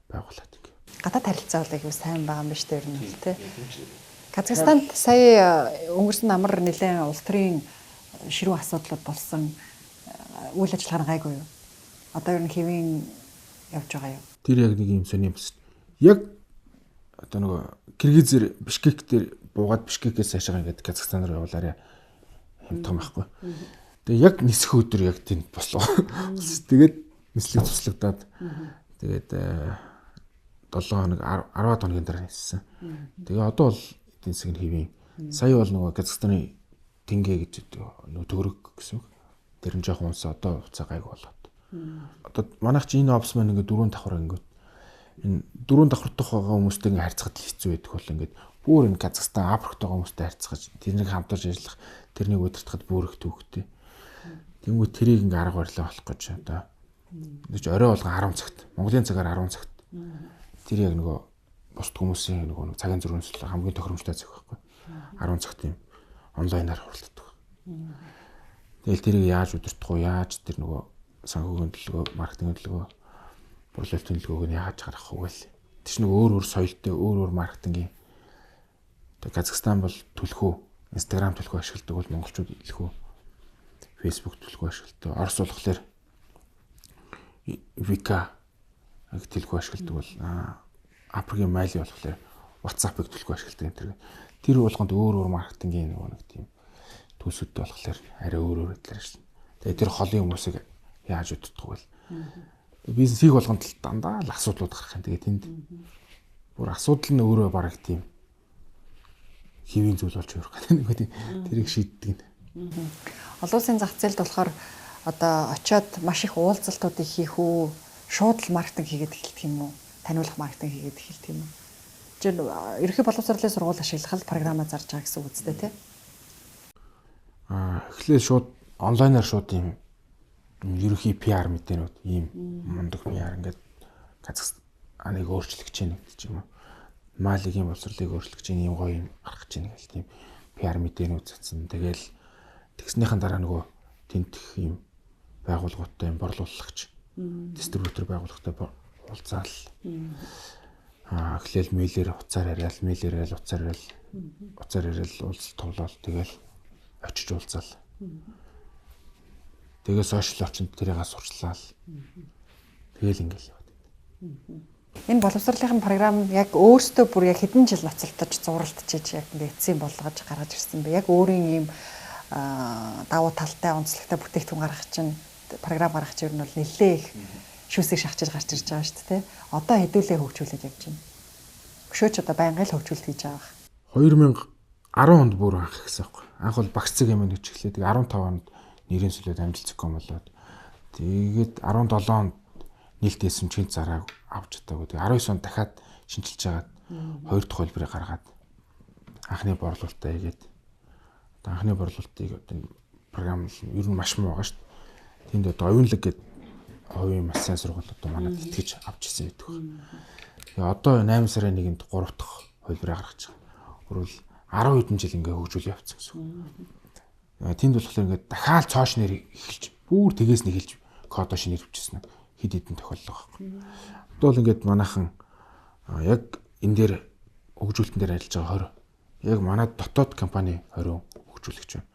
байгуулад ингээ. Гадаад харилцаа бол аягүй сайн байгаа юм биш үү ер нь тий. Казахстанд сая өнгөрсөн амар нэлээд улс төрийн ширүү асуудлууд болсон үйл ажиллагаа гайгүй юу? Одоо ер нь хэвийн явж байгаа юу? Тэр яг нэг юм сони юм байна. Яг одоо нөгөө Киргизээр Бишкек дээр буугаад Бишкекээс цаашаа ингээд Казахстан руу явуулаарай хэмтэх юм байхгүй. Тэгээ яг нисэх өдөр яг тэнд бослоо. Тэгээд нислэг туслагдаад тэгээд 7 хоног 10 хоногийн дараа ниссэн. Тэгээ одоо бол эдийн засгийн хэвийн сая бол нөгөө Казахстаны тэнгэ гэж нөгөө төгрөг гэсэн үг. Тэр нь жоохон унсаа одоо хуцаа гайг болоод. Одоо манайх чи энэ офс маань ингээд 4 давхар ингээд энэ 4 давхартах байгаа хүмүүстэй ингээд харьцахад хэцүү байдаг бол ингээд бүр энэ Казахстан Африкт байгаа хүмүүстэй харьцаж тэрнийг хамтарч ажиллах тэрнийг удирдахад бүр их төвхтэй. Тэнгүү тэрийг ингээд арга барилаа болох гэж одоо нэг орой болгон 10 цагт Монголын цагаар 10 цагт тэр яг нөгөө бусд хүмүүсийн нөгөө цагийн зөрүүнсэл хамгийн тохиромжтой цаг байхгүй 10 цагт юм онлайнаар хуралддаг. Тэгэл тэрийг яаж удирдах вэ? Яаж тэр нөгөө санхүүгийн төлөвлөгөө, маркетингийн төлөвлөгөө, борлуулалтын төлөвлөгөөг нь яаж гаргах вэ гэл. Тэр чинь өөр соёлтой, өөр маркетингийн. Тэгээ Казахстан бол төлхөө, Instagram төлхөө ашигладаг бол монголчууд төлхөө, Facebook төлхөө ашигладаг. Орос болохоор Vika төлхөө ашигладаг бол Африкийн Мали болохоор WhatsApp-ыг төлхөө ашигладаг энэ. Тэр болгонд өөр маркетингийн нөгөө нэг тийм төсөвтэй болохоор арай өөр байдлаар ажиллана. Тэгээ тэр холын хүмүүсийг яаж удирдах вэ? Бизнесийг болгонд л дандаа л асуудлууд гарах юм. Тэгээ тэнд бүр асуудал нь өөрөө бараг тийм хэвийн зүйл болж өрөх гэдэг нэг тийм тэрийг шийддэг. Олон улсын зах зээлд болохоор одоо очиод маш их уулзалтуудыг хийх үү, шууд л маркетинг хийгээд эхэлдэг юм уу? Таниулах маркетинг хийгээд эхэлдэг юм уу? Жишээ нь ерөнхий боловсролын сургууль ашиглах програмаа зарж байгаа гэсэн үг үстэй тий. Эхлээд шууд онлайнаар шууд юм ерөнхий PR мэдээнүүд ийм мундаг PR ингээд Казахстаныг өөрчлөх гэж байна гэж юм уу. Малигийн боловсролыг өөрчлөх гэж ийм гоё юм гарах гэж байна гэл тийм PR мэдээнүүд цацсан. Тэгэл тэгснийхэн дараа нөгөө тентх ийм байгууллагуудтай юм борлуулагч дистрибьютор байгууллагатай уулзаал. Эхлээл мэйлээр уцаар яриад уулзалт тоглоал тэгэл очиж уулзаал. Тэгээ сошиал орчинд тэрийг сурчлаа. Тэгэл ингээл яваад байна. Энэ боловсролын програм яг өөртөө бүр яг хэдэн жил ноцолтож зуралтчиж яг ингээд эцсийн болгож гаргаж ирсэн бэ. Яг өөрийн ийм давуу талтай онцлогтой бүтээгдэхүүн гаргах чинь програм гаргах чинь бол нэлээ их шүүсийг шахаж гарч ирж байгаа шүү дээ. Одоо хэдүүлээ хөгжүүлээд явж байна. Өшөөч одоо байнгын л хөгжүүлэлт хийж байгаа. 2010 онд бүр анх гэсэн юм. Анх бол багц цаг юм гэж эхлэв. Тэгээ 15 онд нэрийн сүлээд амжилтцсан болоод тэгээд 17 онд нийлт эсэмчийн зараа авч чадаагүй. Тэгээ 19 онд дахиад шинжилж хагаад хоёр дахь хөлбөрийг гаргаад анхны борлуулалтаа хийгээд одоо анхны борлуулалтыг одоо програм ер нь маш муу байгаа шүү дээ. Тэнд одоо оюунлаг гэдэг хувийн маш сайн сургууль одоо манайд итгэж авч ирсэн байдаг. Тэгээ одоо 8 сарын 1-нд 3 дахь хөлбөрийг гаргаж байгаа. Өөрөөр 10 хэдэн жил ингээ хөгжүүл явцсан гэсэн. Тэнд болохоор ингээд дахиад цоош нэр эхэлж бүр тгээс нь эхэлж кодо шинээр хөвчсөн хэд хэдэн тохиолдол байгаа. Тэгвэл ингээд манайхан яг энэ дээр хөгжүүлэлтэн дээр ажиллаж байгаа 20 яг манай дотоод компани 20 хөгжүүлэгч байна.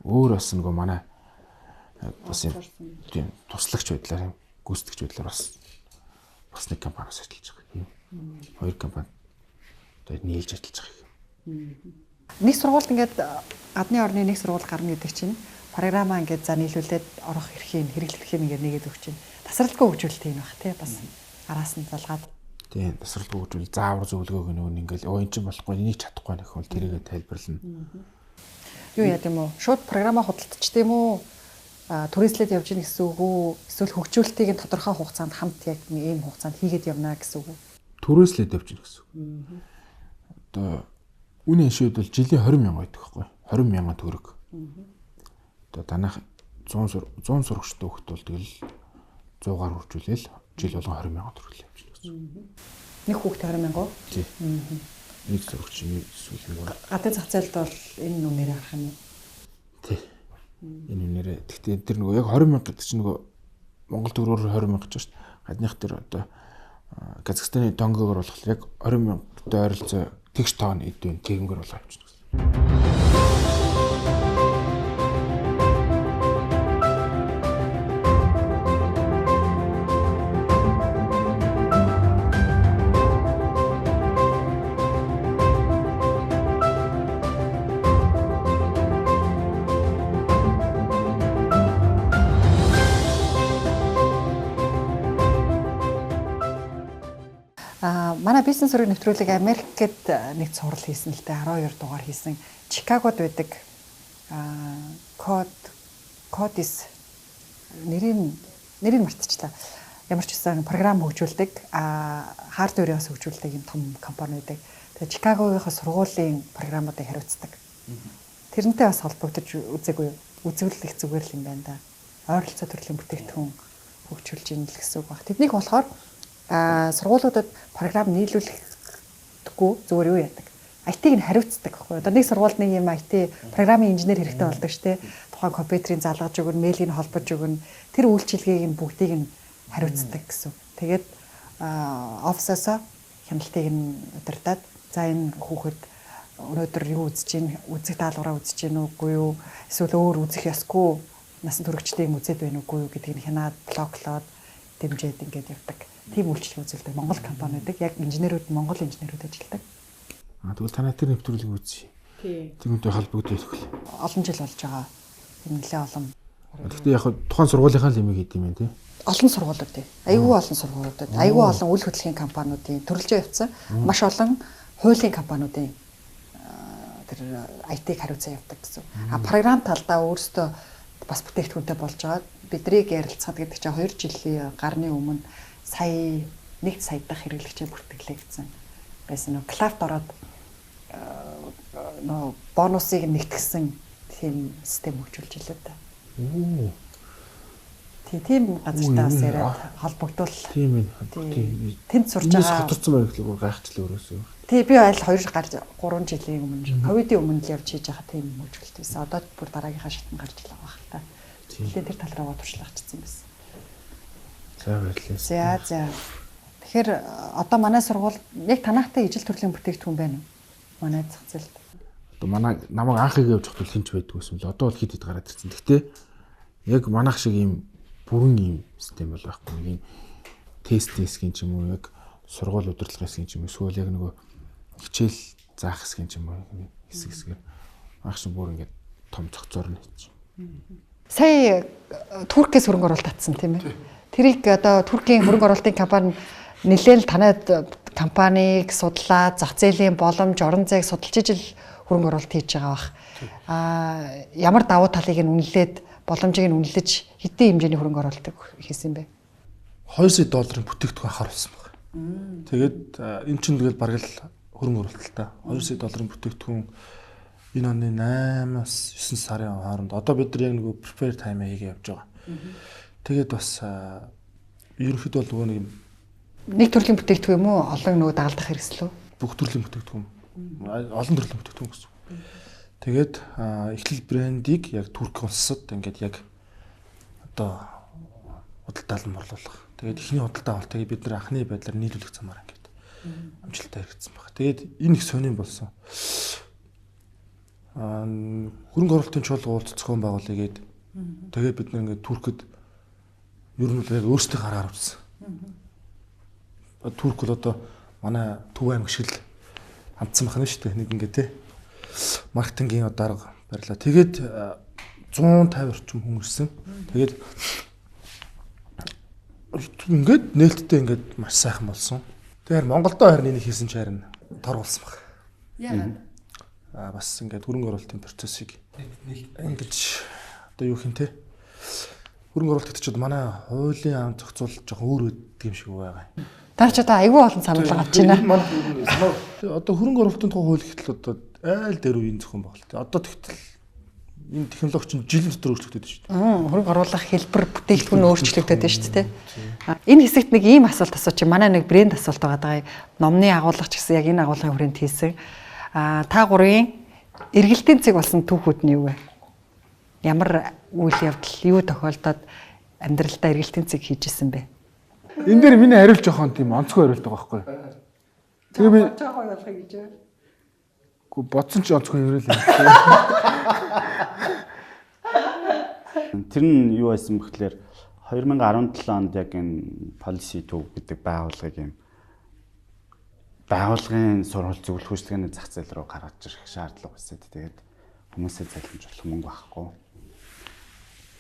Өөр бас нөгөө манай бас юм тийм туслагч байдлаар гүйцэтгэгч байдлаар бас нэг компаниас ажиллаж байгаа. Хоёр компани тэгээд нийлж ажиллаж байгаа юм. Нэг сургуульд ингээд гадны орны нэг сургууль гарна гэдэг чинь програмаа ингээд за нийлүүлээд орох эрхийг хэрэглэх эрхийг ингээд нэгээд өгч чинь тасралтгүй хөгжүүлэлт юм баг тий бас араас нь залгаад тийм тасралтгүй хөгжүүл заавар зөвлөгөөг нөгөө ингээл өө эн чинь болохгүй энийг чадахгүй нөх бол тэрийгэ тайлбарлана. Юу яа гэм үү шууд програмаа худалдаж тийм үү түрээслээд явж ийн гэсэн үг үү эсвэл хөгжүүлэлтийг нь тодорхой хугацаанд хамт яг ийм хугацаанд хийгээд явна гэсэн үг үү? Түрээслээд явж ийн гэсэн үг. Одоо үнэ шүүд бол жилийн 20,000 байдаг байхгүй 20,000 төгрөг. Одоо танах 100 сурагчтай хөлт бол тэгэл 100-аар хуржүүлээл жил болгон 20,000 төгрөг явж ийн гэсэн. Нэг хүүхдээ 20,000 уу? Тий. Нэг сурагч нэг эсвэл нэг гадны зах зээлд бол энэ нүмээр харах юм уу? тий. Энэ үнээрээ гэхдээ тэр нөгөө яг 20,000 гэдэг чинь нөгөө Монгол төгрөгөөр 20,000 гэж байна шүү дээ. Гадных тэр одоо Казахстаны төнгөөр болохоор яг 20,000-тай ойролцоо тэгш тоон эдвэн тэгмээр болгоо явчихна гэсэн. Манай бизнес сургуулийн нэвтрүүлэг Америкт нэг цуврал хийсэн л дээ 12 дугаар хийсэн. Чикагод байдаг кодис нэрийг мартчихлаа. Ямар ч гэсэн програм хөгжүүлдэг хардверийг бас хөгжүүлдэг юм том компани байдаг. Тэгээ Чикагогийнхоо сургуулийн програмуудыг хариуцдаг. Тэрнтэй бас холбогдож үзээгүй үзүүлэх зүгээр л юм байна да. Ойролцоо төрлийн бүтээгдэхүүн хөгжүүлж ийн л гэсэн үг баг. Тэднийг болохоор сургуулиудад програм нийлүүлэхгүй зүгээр юу яадаг. IT-г нь хариуцдаг байхгүй. Одоо нэг сургуульд нэг юм IT програмын инженер хэрэгтэй болдог штэ. Тухайн компьютерийг залгаж өгнө, мэйлийг нь холбож өгнө. Тэр үйлчилгээг нь бүгдийг нь хариуцдаг гэсэн. Тэгээд офисоосоо хяналтыг нь удирдаад за энэ хүүхэд өнөөдөр юу үзэж гин, үзэх даалгавраа үзэж гин үгүй юу? Эсвэл өөр үзэх ёсгүй насан туршидтыг үзээд байна уугүй юу гэдгийг нь хянаад блоклоод дэмжиж ингээд явдаг. Тийм үйлчлэл үзүүлдэг Монгол компани байдаг. Яг инженерүүд Монгол инженерүүд ажилладаг. Тэгвэл танай тэр нэвтрүүлгийг үзье. Тий. Тэгмтэй холбогдож өгөх. Олон жил болж байгаа. Нэлээ олон. Гэхдээ яг тухайн сургуулийнхаа л юм хийд юм тий. Олон сургуулиуд тий. Айгүй олон сургуулиудад, айгүй олон үйл хөдлөлийн компаниудын төрөлжөө явцсан. Маш олон хуулийн компаниудын тэр IT-г хариуцаа явдаг гэсэн. Програм талдаа өөрөөсөө бас бүтээгдэхүүнтэй болж байгаа. Бидрийг ярилцахад гэдэг чинь 2 жилийн гарны өмнө сая 1 сая дахь хэрэглэгчээ бүртгэлээ гэсэн байсан нөө клафт ороод нөө бонусыг нэгтгэсэн тийм систем хөгжүүлж илээ да. Тийм газартаа бас яриад холбогдвол тийм ээ. Тэнд сурж байгаа. Хоторцсон байх л гайхчлаа өрөөсөө. Тий би аль 2 гар 3 жилийн өмнө ковидын өмнө л явж хийж байгаа тийм хөгжүүлэлт байсан. Одоо бүр дараагийнхаа шатнд гарч л байгаа хэл та. Тэгэхээр тэр тал руугаа туршлагачсан байсан. За баярлалаа. За. Тэгэхээр одоо манай сургууль яг танахтай ижил төрлийн бүтээгдэхүүн байна уу? Манай зах зээлд. Одоо манай намайг анхыг явж хахад хинч байдаг гэсэн л одоо бол хэд хэд гараад ирсэн. Гэхдээ яг манайх шиг ийм бүрэн ийм систем бол байхгүй. Нэг ийм тест хэсгийн ч юм уу яг сургууль удирдлага хэсгийн ч юм уу эсвэл яг нөгөө хичээл заах хэсгийн ч юм уу хэсгээр ах шиг бүр ингээд том цогцоор нь хийж. Сая Туркээс хөрөнгө оруулалт татсан тийм ээ. Тэрийг одоо Туркийн хөрөнгө оруулалтын компани нэлээл танайд компанийг судлаад зах зээлийн боломж орон зайг судалж ижил хөрөнгө оруулалт хийж байгаа бах. Ямар давуу талыг нь үнэлээд боломжийг нь үнэлж хэдийн хэмжээний хөрөнгө оруулалт хийсэн бэ? 2 сая долларын бүтээгдэхүүн харуулсан баг. Тэгээд эн чинь тэгэл бараг л хөрөнгө оруулалттай 2 сая долларын бүтээгдэхүүн энэ оны 8-аас 9 сарын хооронд одоо бид нар яг нэг prepare time хийгээ явж байгаа. Тэгээд бас ерөнхийдөө бол нөгөө нэг төрлийн бүтээгдэхүүн юм уу? Олон нөгөө дагалдах хэрэгсэл үү? бүх төрлийн бүтээгдэхүүн олон төрлийн бүтээгдэхүүн гэсэн. Тэгээд эхлэл брендийг яг Турк улсад ингээд яг одоо худалдаа нь борлуулах. Тэгээд ихний худалдаа авалтыг бид нар анхны байдлаар нийлүүлэх замаар ингээд амжилттай хэрэгжсэн байна. Тэгээд энэ их сонирн болсон. Хөрөнгө оруулалтын чуулга уулзах зохион байгуулъя гээд тэгээд бид нар ингээд Туркэд ер нь яг өөрсдийн гараар үзсэн. Турк бол одоо манай Төв аймаг шиг л хандсан байна шүү дээ. Нэг ингээд те маркетингийн дарга барьлаа. Тэгээд 150 орчим хүн ирсэн. Тэгээд ингээд нээлттэй ингээд маш сайхан болсон. Тэгэхээр Монголдо харин энийг хийсэн ч харин тор болсон баг. Яагаад? Бас ингээд хөрөнгө оруулалтын процессыг ингэж одоо юу хин те хөрөнгө оруулалт гэдэг чинь манай хуулийн ам зохицуул жоохон өөр байдаг юм шиг байгаа. Та ч одоо айгүй олон саналга авч байна. Одоо хөрөнгө оруулалтын тухай хууль гэтэл одоо айл дээр үеийн зохион байгуулалт. Одоо тэгтэл энэ технологи чинь жилийн дотор өөрчлөгдөж байна шүү дээ. Хөрөнгө оруулах хэлбэр бүтээгдэхүүн өөрчлөгдөж байна шүү дээ. Энэ хэсэгт нэг ийм асуулт асууч. Манай нэг брэнд асуулт байгаа. Номны агуулгач гэсэн яг энэ агуулгын хүрээнд хийсэн. Та гурийн эргэлтийн цэг болсон түүхүүд нь юу вэ? Ямар үйл явдал юу тохиолдоод амьдралдаа эргэлтийн цэг хийжсэн бэ? Энэ дээр миний хариулт жоохон тийм онцгой хариулт байгаа байхгүй. Тэгээ би жоохон ялах гэж байна. Гү бодсон ч онцгой хариулт. Тэр нь юу байсан бэхлээр 2017 онд яг энэ policy төв гэдэг байгууллагын сурвалж зөвлөх үйлчлэгээний зах зээл рүү гаргаж ирэх шаардлага байсан. Тэгээд хүмүүсээ залхамжуулах мөнгө байхгүй.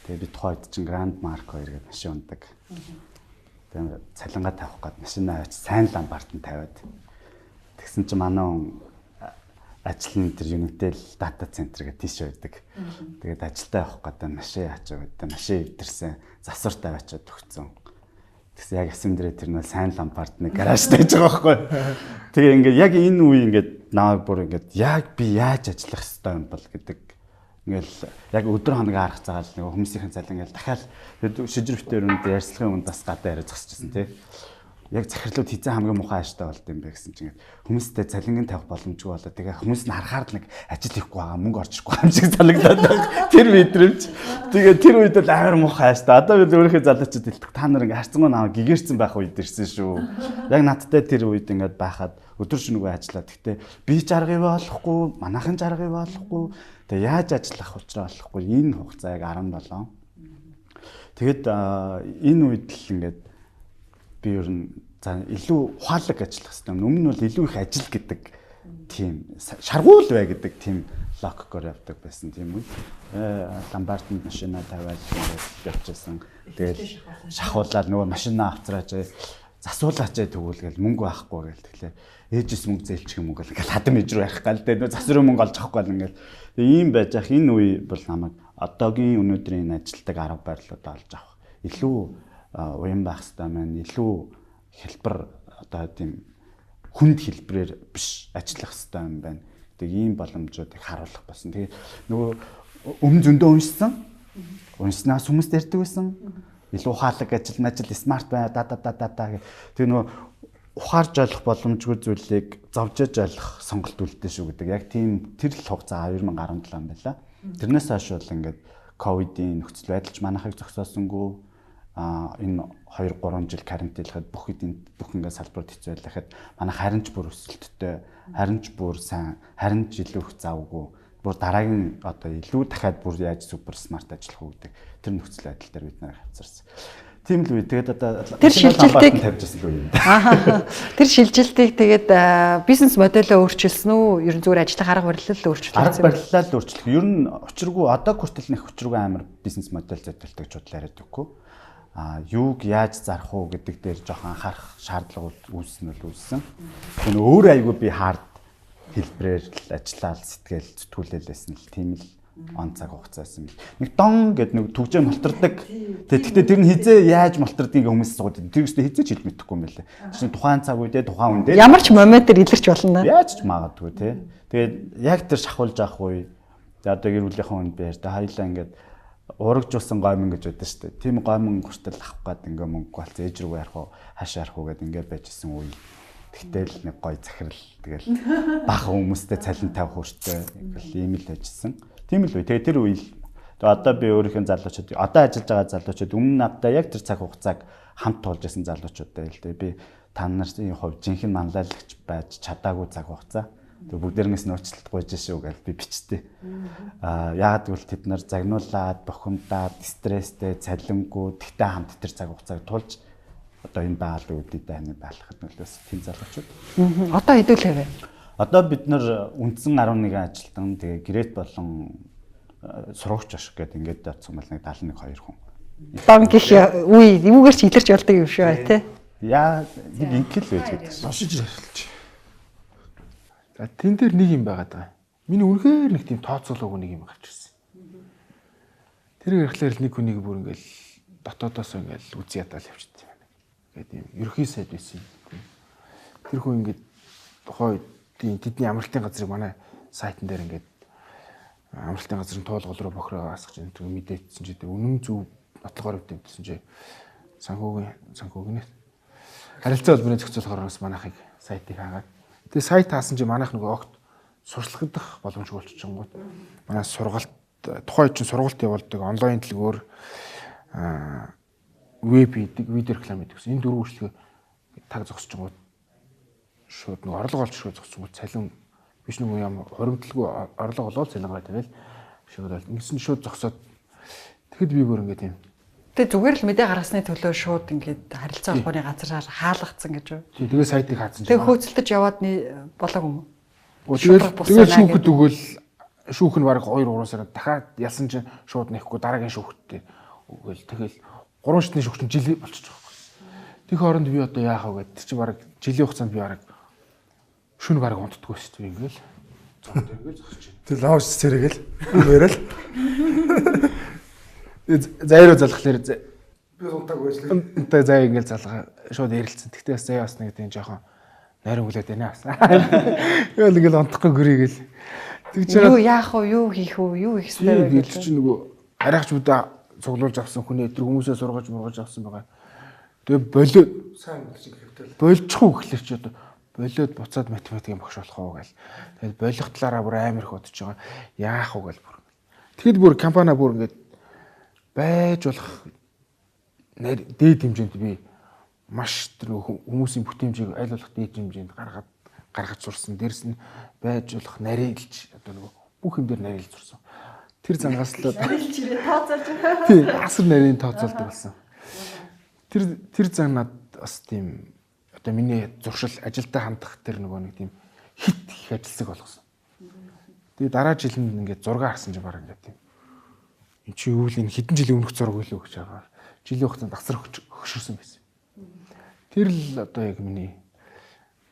Тэгээд би тухайд чинь Grand Mark 2 гэдэг машин ундаг. Тэгээд цалингаа тавих гээд машинаа авч сайн ламбарт нь тавиад. Тэгсэн чинь манай ажлын тэр Unitel data center гэдэг тийш байдаг. Тэгээд ажилдаа явах гэдэг машин ачаа гэдэг. Машин өвдөрсөн засвар тавиачаад өгцөн. Тэгсэн яг ясан дээрээ тэр нь сайн лампарт нэг гаражтай байж байгаа байхгүй. Тэгээ ингээд яг энэ үе ингээд намайг бүр ингээд яг би яаж ажиллах ёстой юм бол гэдэг ингээл яг өдөр хоног арах цагаал нэг хүмүүсийн цалин ингээл дахиад шижирвтэй өрөөнд ярьцлагын үнд бас гадаа яриад зогсчихсон тий. Яг захирлууд хизээ хамгийн муухай ааштай болд юм бэ гэсэн чинь хүмүүстэй цалингийн тавих боломжгүй болоо. Тэгээ хүмүүс нь харахаар л нэг ажил хийхгүй байгаа, мөнгө орчихгүй юм шиг санагдаад байгаа. Тэр мэдрэмж. Тэгээ тэр үед л амар муухай ааштай. Одоо бид өөрийнхөө залуучууд хэлдэг. Та нар ингээ харцангуй наваа гэгэрсэн байх үед ирсэн шүү. Яг надтай тэр үед ингээд байхад өдөр шөнөгүй ажиллаад. Гэтэ би ч аргыг болохгүй, манайхан ч аргыг болохгүй. Тэгээ яаж ажиллах учраа болохгүй. Энэ хугацаа яг 17. Тэгэд энэ үед л ингээд би ер нь за илүү ухаалаг ажиллах хэрэгтэй. Өмнө нь бол илүү их ажил гэдэг тийм шаргуул бай гэдэг тийм логикоор явдаг байсан тийм үү. Ламбарт машина тавиад явчихсан. Тэгэл шахуулаад нөгөө машина авцрааж засуулаач тэгвэл мөнгө байхгүй гэл тэгэхээр ээжээс мөнгө зээлчих юм уу гэл хадам ээж рүү ярих гал дээ нөгөө засвар мөнгө олж авахгүй гал ингээл ийм байж ах энэ үе бол намайг одоогийн өнөөдрийн ажилтдаг арга барилууд олж авах илүү уян байх хэрэгтэй маань илүү хэлбэр одоо тийм хүнд хэлбэрээр биш ажиллах хэрэгтэй юм байна. Тэг ийм боломжуудыг харуулах болсон. Тэгээ нөгөө өмнө зөндөө уншснаас хүмүүст ярьдаг байсан. Илүү ухаалаг ажил смарт бай да гэх. Тэгээ нөгөө ухаарж ойлгох боломжгүй зүйлийг зовжож ойлгох сонголт үлдээ шүү гэдэг. Яг тийм тэр л хугацаа 2017 он байлаа. Тэрнээс хойш бол ингээд ковидын нөхцөл байдалч манайхыг зогсоосонгүй энэ 2-3 жил карантинлахад бүх ингээд салбарт хэцүү байлахад манай харин ч бүр өсөлттэй, харин ч бүр сайн, харин ч илүү их завгүй, бүр дараагийн одоо илүү дахиад бүр яаж супер смарт ажиллах уу гэдэг тэр нөхцөл байдал дээр бид нарыг хавцарсан. Тийм л үе. Тэгээд одоо тэр шилжилтийг тавьжсэн л үе юм. Тэр шилжилтийг тэгээд бизнес модельөө өөрчилсөн үү? Ер нь зүгээр ажлын арга барилаа л өөрчлөлт. Арга барилаа л өөрчлөх. Ер нь учиргүй одоо хүртэл нэг учиргүй амар бизнес модель зохицуулдаг яриад өгөхгүй. Юуг яаж зарах уу гэдэг дээр жоохон анхаарах шаардлагууд үүснэ л үүссэн. Тэр өөр айгүй би хард хэлбэрээр л ажиллаад сэтгэл зүтгүүлэлсэн л тийм л он цаг хугацаасан. Нэг дон гэд нэг төгжээ молтордог. Тэгэхдээ тэр нь хизээ яаж молтордгийг хүмүүс сууд. Тэр өстө хизээ ч хэл мэдэхгүй юм байлаа. Чинь тухайн цаг үедээ тухайн үндээ ямар ч моментээр илэрч болно. Яаж ч магадгүй тий. Тэгээд яг тэр шахуулж авах үе. Одоо гэр бүлийнхээ хүнд би ярьда хоёлаа ингээд урагжуулсан гомн гэж байдаг шүү дээ. Тийм гомн хүртэл авах гээд ингээ мөнгө болц ээж рүү ярих уу, хаашаа ярих уу гэд ингээ байжсэн үе. Тэгтэл нэг гой захирал тэгэл бага хүмүүстэй цалин тавих хүртэл ингээл ийм л байжсэн. Тийм л үе. Тэгээ тэр үе Тэгээ одоо би өөрийнхөө залуучууд одоо ажиллаж байгаа залуучууд өмнө надтай яг тэр цаг хугацааг хамт туулж байсан залуучуудтай л дээ. Би та нарын хувьд жинхэнэ манлайлагч байж чадаагүй цаг хугацаа. Тэгээ бүгдээрнээс нь уучлалт гуйж шүү гэж би бичтээ. Яагаад гэвэл тэд нар загнуулаад, бохимдаад, стресстэй, цалингүй тэгтээ хамт тэр цаг хугацааг туулж одоо энэ байгаль үүдээ таны байлгахад нөлөөс тийм залуучууд. Одоо хэдүүлээ вэ? Одоо бид нар үндсэн 11 ажилтан тэгээ грэт болон сурагч ашиг гэдэг ингээд явцсан бол нэг 71 2 хүн. Дан гэх үе юмгээр ч илэрч болдог юм шүү тий. Яа нэг инкэл байж байдаг. Уншиж ярьж. За тэн дээр нэг юм байгаад байгаа. Миний үнэхээр нэг тийм тооцоолоогүй нэг юм гарч ирсэн. Тэр ярихлаар нэг хүнийг бүр ингээл дотоодоос ингээл үгүй ядаал явчихсан юм байна. Ингээд юм ерхий сайд байсан юм. Тэр хүн ингээд тухай тэдний амралтын газрыг манай сайтн дээр ингээд амралтын газрын туулгал руу бохроо асгаж энэ төрөг мэдээдсэн чи тэр үнэн зөв нотлохоор өвдөлсөн чи санхүүгийн харилцаа холбооны зохицуулахаар бас манайхыг сайтыг хаагаад тэгээ сайт хаасан чи манайх нөгөө огт сурчлагдах боломжгүй болчихсон гот манай сургалт тухайн чинь сургалт явуулдаг онлайн дэлгүүр веб хийдэг видео реклам хийдэг гэсэн энэ дөрвөн үйлчлэгээ таг зогсож байгаа шууд нэг орлого олж шууд зогссон цалин биш нэг юм хоримтлгүй орлого олоод цалингаа тавиал шууд бол ингэсэн шууд зогсоод тэгэд би бүр ингэ тийм. Тэгээ зүгээр л мэдээ гаргасны төлөө шууд ингээд харилцаа холбооны газараар хаалгацсан гэж үү? Тэгээ сайтыг хаацсан. Тэгээ хөөцөлдөж яваад болоогүй юм. Тэгээ шүүхэд өгөөл шүүх нь баг 2-3 сард дахиад ялсан чинь шууд нэхгүй дараагийн шүүхтээ өгөөл тэгэл 3 шатны шүүх чинь жил болчихж байгаа юм. Тэг хооронд би одоо яах вэ гэдэг чи баг жилийн хугацаанд би баг шүн баг унтдаггүй шүү дээ ингээл зов тэргээл зогсож байна. Тэр лаус цэрэгээл мөрөл. Зайруу залхахлаар Би унтаагүй байж л. Үнтэй заа ингээл залгаа шууд ярилцсан. Тэгтээ бас заяа бас нэг тийм жоохон найран хүлээд байна бас. Тэгэл ингээл унтахгүй гүрийгээл. Юу яах вэ? Юу хийх вэ? Юу их хэрэгтэй вэ гэж чи нөгөө арайхчудаа цуглуулж авсан хүнээ тэр хүмүүсээ сургаж мургаж авсан байгаа. Тэгээ болоод Сайн гэж хэвтэл. болчихгүй гэхлээр чи одоо болоод буцаад математикийн багш болох уу гээл. Тэгэл болох талаараа бүр амар их бодож байгаа. Яах вэ гээл бүр. Тэгэд бүр компани бүр ингээд байж болох дээд хэмжээнд би маш тэр хүмүүсийн бүтээмжийг аль болох дээд хэмжээнд гаргаж сурсан. Дээрс нь байж болох нарийнлж одоо нөгөө бүх юм дээр нарийнлж сурсан. Тэр зангаас л нарийнлж ирээ тооцоолж байгаа. Тийм, асар нарийн тооцоолдог болсон. Тэр зан над бас тийм одоо миний зуршил ажилдаа хандах тэр нөгөө нэг тийм хит их ажилсаг болгосон. Тэгээ дараа жилд ингээд зураг харсан чинь баг ингээд тийм. Энд чи юу л энэ хэдэн жилийн өмнөх зураг байлуу гэж байгаа. Жилийн хугацаанд асар хөшөрсөн байсан. Тэр л одоо яг миний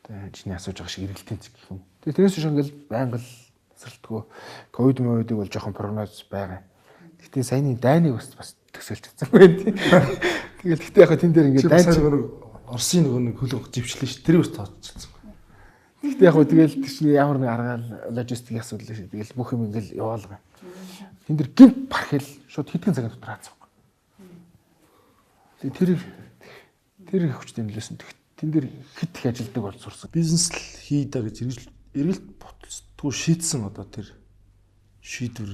одоо чиний асууж байгаа шиг эргэлтийн зэг гэх юм. Тэгээ тэрээс шиг ингээл байнга л тасралтгүй ковид мовидыг бол жоохон прогноз байгаа. Гэхдээ саяны дайныг бас төсөөлчихсэн байх. Тэгэл гэхдээ яг тэн дээр ингээд дайн Оросын нэг хөлөг живчлээ ш. Тэр бас тооцчихсан. Гэхдээ яг тэгэл тийч ямар нэг аргаал логистик асуудал шүү. Тэгэл бүх юм ингээл яваалгаа. Тэн дээр гинт пархэл шууд хэдхэн цагийн дотор хаацсан. Тэр их хүчтэй нөлөөсөн. Тэн дээр хит их ажилдаг бол сурсан. Бизнес л хийдэ гэж эргэлт бодлоо шийдсэн одоо тэр шийдвэр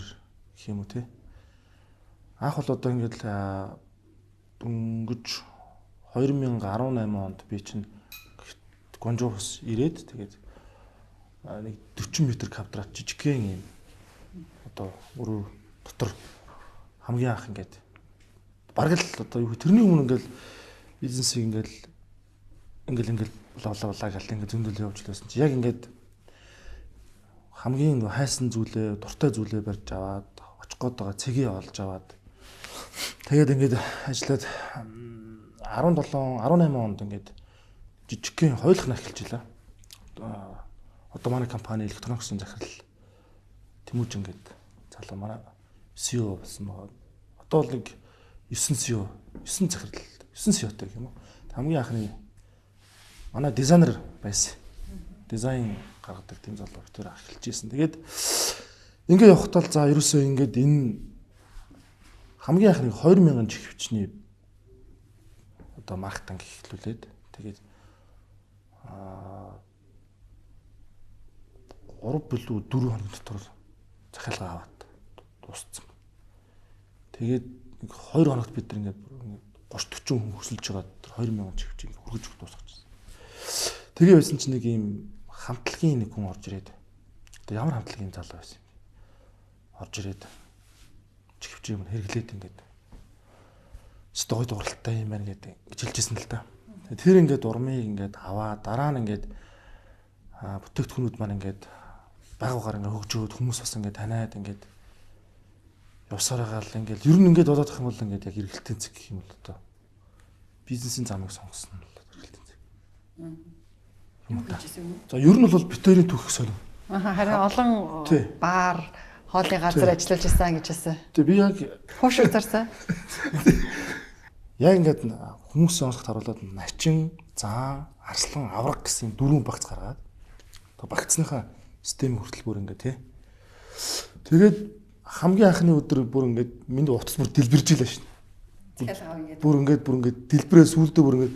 гэх юм уу те. Анх бол одоо ингээд дөнгөж 2018 онд би чинь Гонжоос ирээд тэгээд нэг 40 м квадрат жижигхэн юм одоо өрөө дотор хамгийн анх ингээд бараг л одоо юу тэрний өмнө ингээд бизнесийг ингээд лавлаа гал ингээд зөндөл явуулж лээсэн чи яг ингээд хамгийн хайсан зүйлээ дуртай зүйлээ барьж аваад очих гээд байгаа цэгийг олж аваад тэгээд ингээд ажиллаад 18 онд ингээд жижигхэн хойлох нар эхэлж илаа. Одоо манай компани электрониксын захирал Тэмүүж ингээд залуу манай CEO болсон байгаа. Одоо л нэг 9 CEO, 9 захирал, 9 CEO-тэй гэх юм уу. Хамгийн анхны манай дизайнер байсан. Дизайн гаргадаг тийм залуу тэр эхэлж ийсэн. Тэгээд ингээд явхтаа л за ерөөсөө ингээд энэ хамгийн анхны 2000 чих хүчний одоо маркетинг эхлүүлээд тэгээд 3 билүү 4 хоног дотор захиалга аваад дууссан. Тэгээд 2 хоногт бид нар ингээд 30-40 хүн хөсөлж байгаа 2000 чихвч ингээд хүргэж өгч дуусчихсан. Тэгээ байсан чинь нэг ийм хамтлагийн нэг хүн орж ирээд. Тэгээ ямар хамтлагийн залуу байсан юм бэ? Орж ирээд чихвчийг мань хэрэглээд ингээд стогой дууралтай юм байна гэдэг хэлжсэн л да. Тэр ингээд урмыг ингээд аваа дараа нь ингээд бүтээгдэхүүнүүд маань ингээд баг багаар ингээд хөгжөөд хүмүүс бас ингээд таниад ингээд явсаар байгаа л ингээд ер нь ингээд болоод ах юм бол ингээд яг эргэлтийн цэг гэх юм бол одоо бизнесийн замыг сонгосон л эргэлтийн цэг. За ер нь бол битэрийн түүх сонь. Харин олон баар хоолны газар ажиллаж исэн гэж хэлсэн. Тэг би яг хууш үзарсан. Яг ингээд хүмүүсийн онцлогт харуулад начин, заан, арслан, авраг гэсэн 4 багц гаргаад багцныхаа систем хүртэл бүр ингээд тий. Тэгээд хамгийн анхны өдөр бүр ингээд миний утас бүр дэлбэрж илаа шин. Бүр ингээд дэлбэрээ сүулдэ бүр ингээд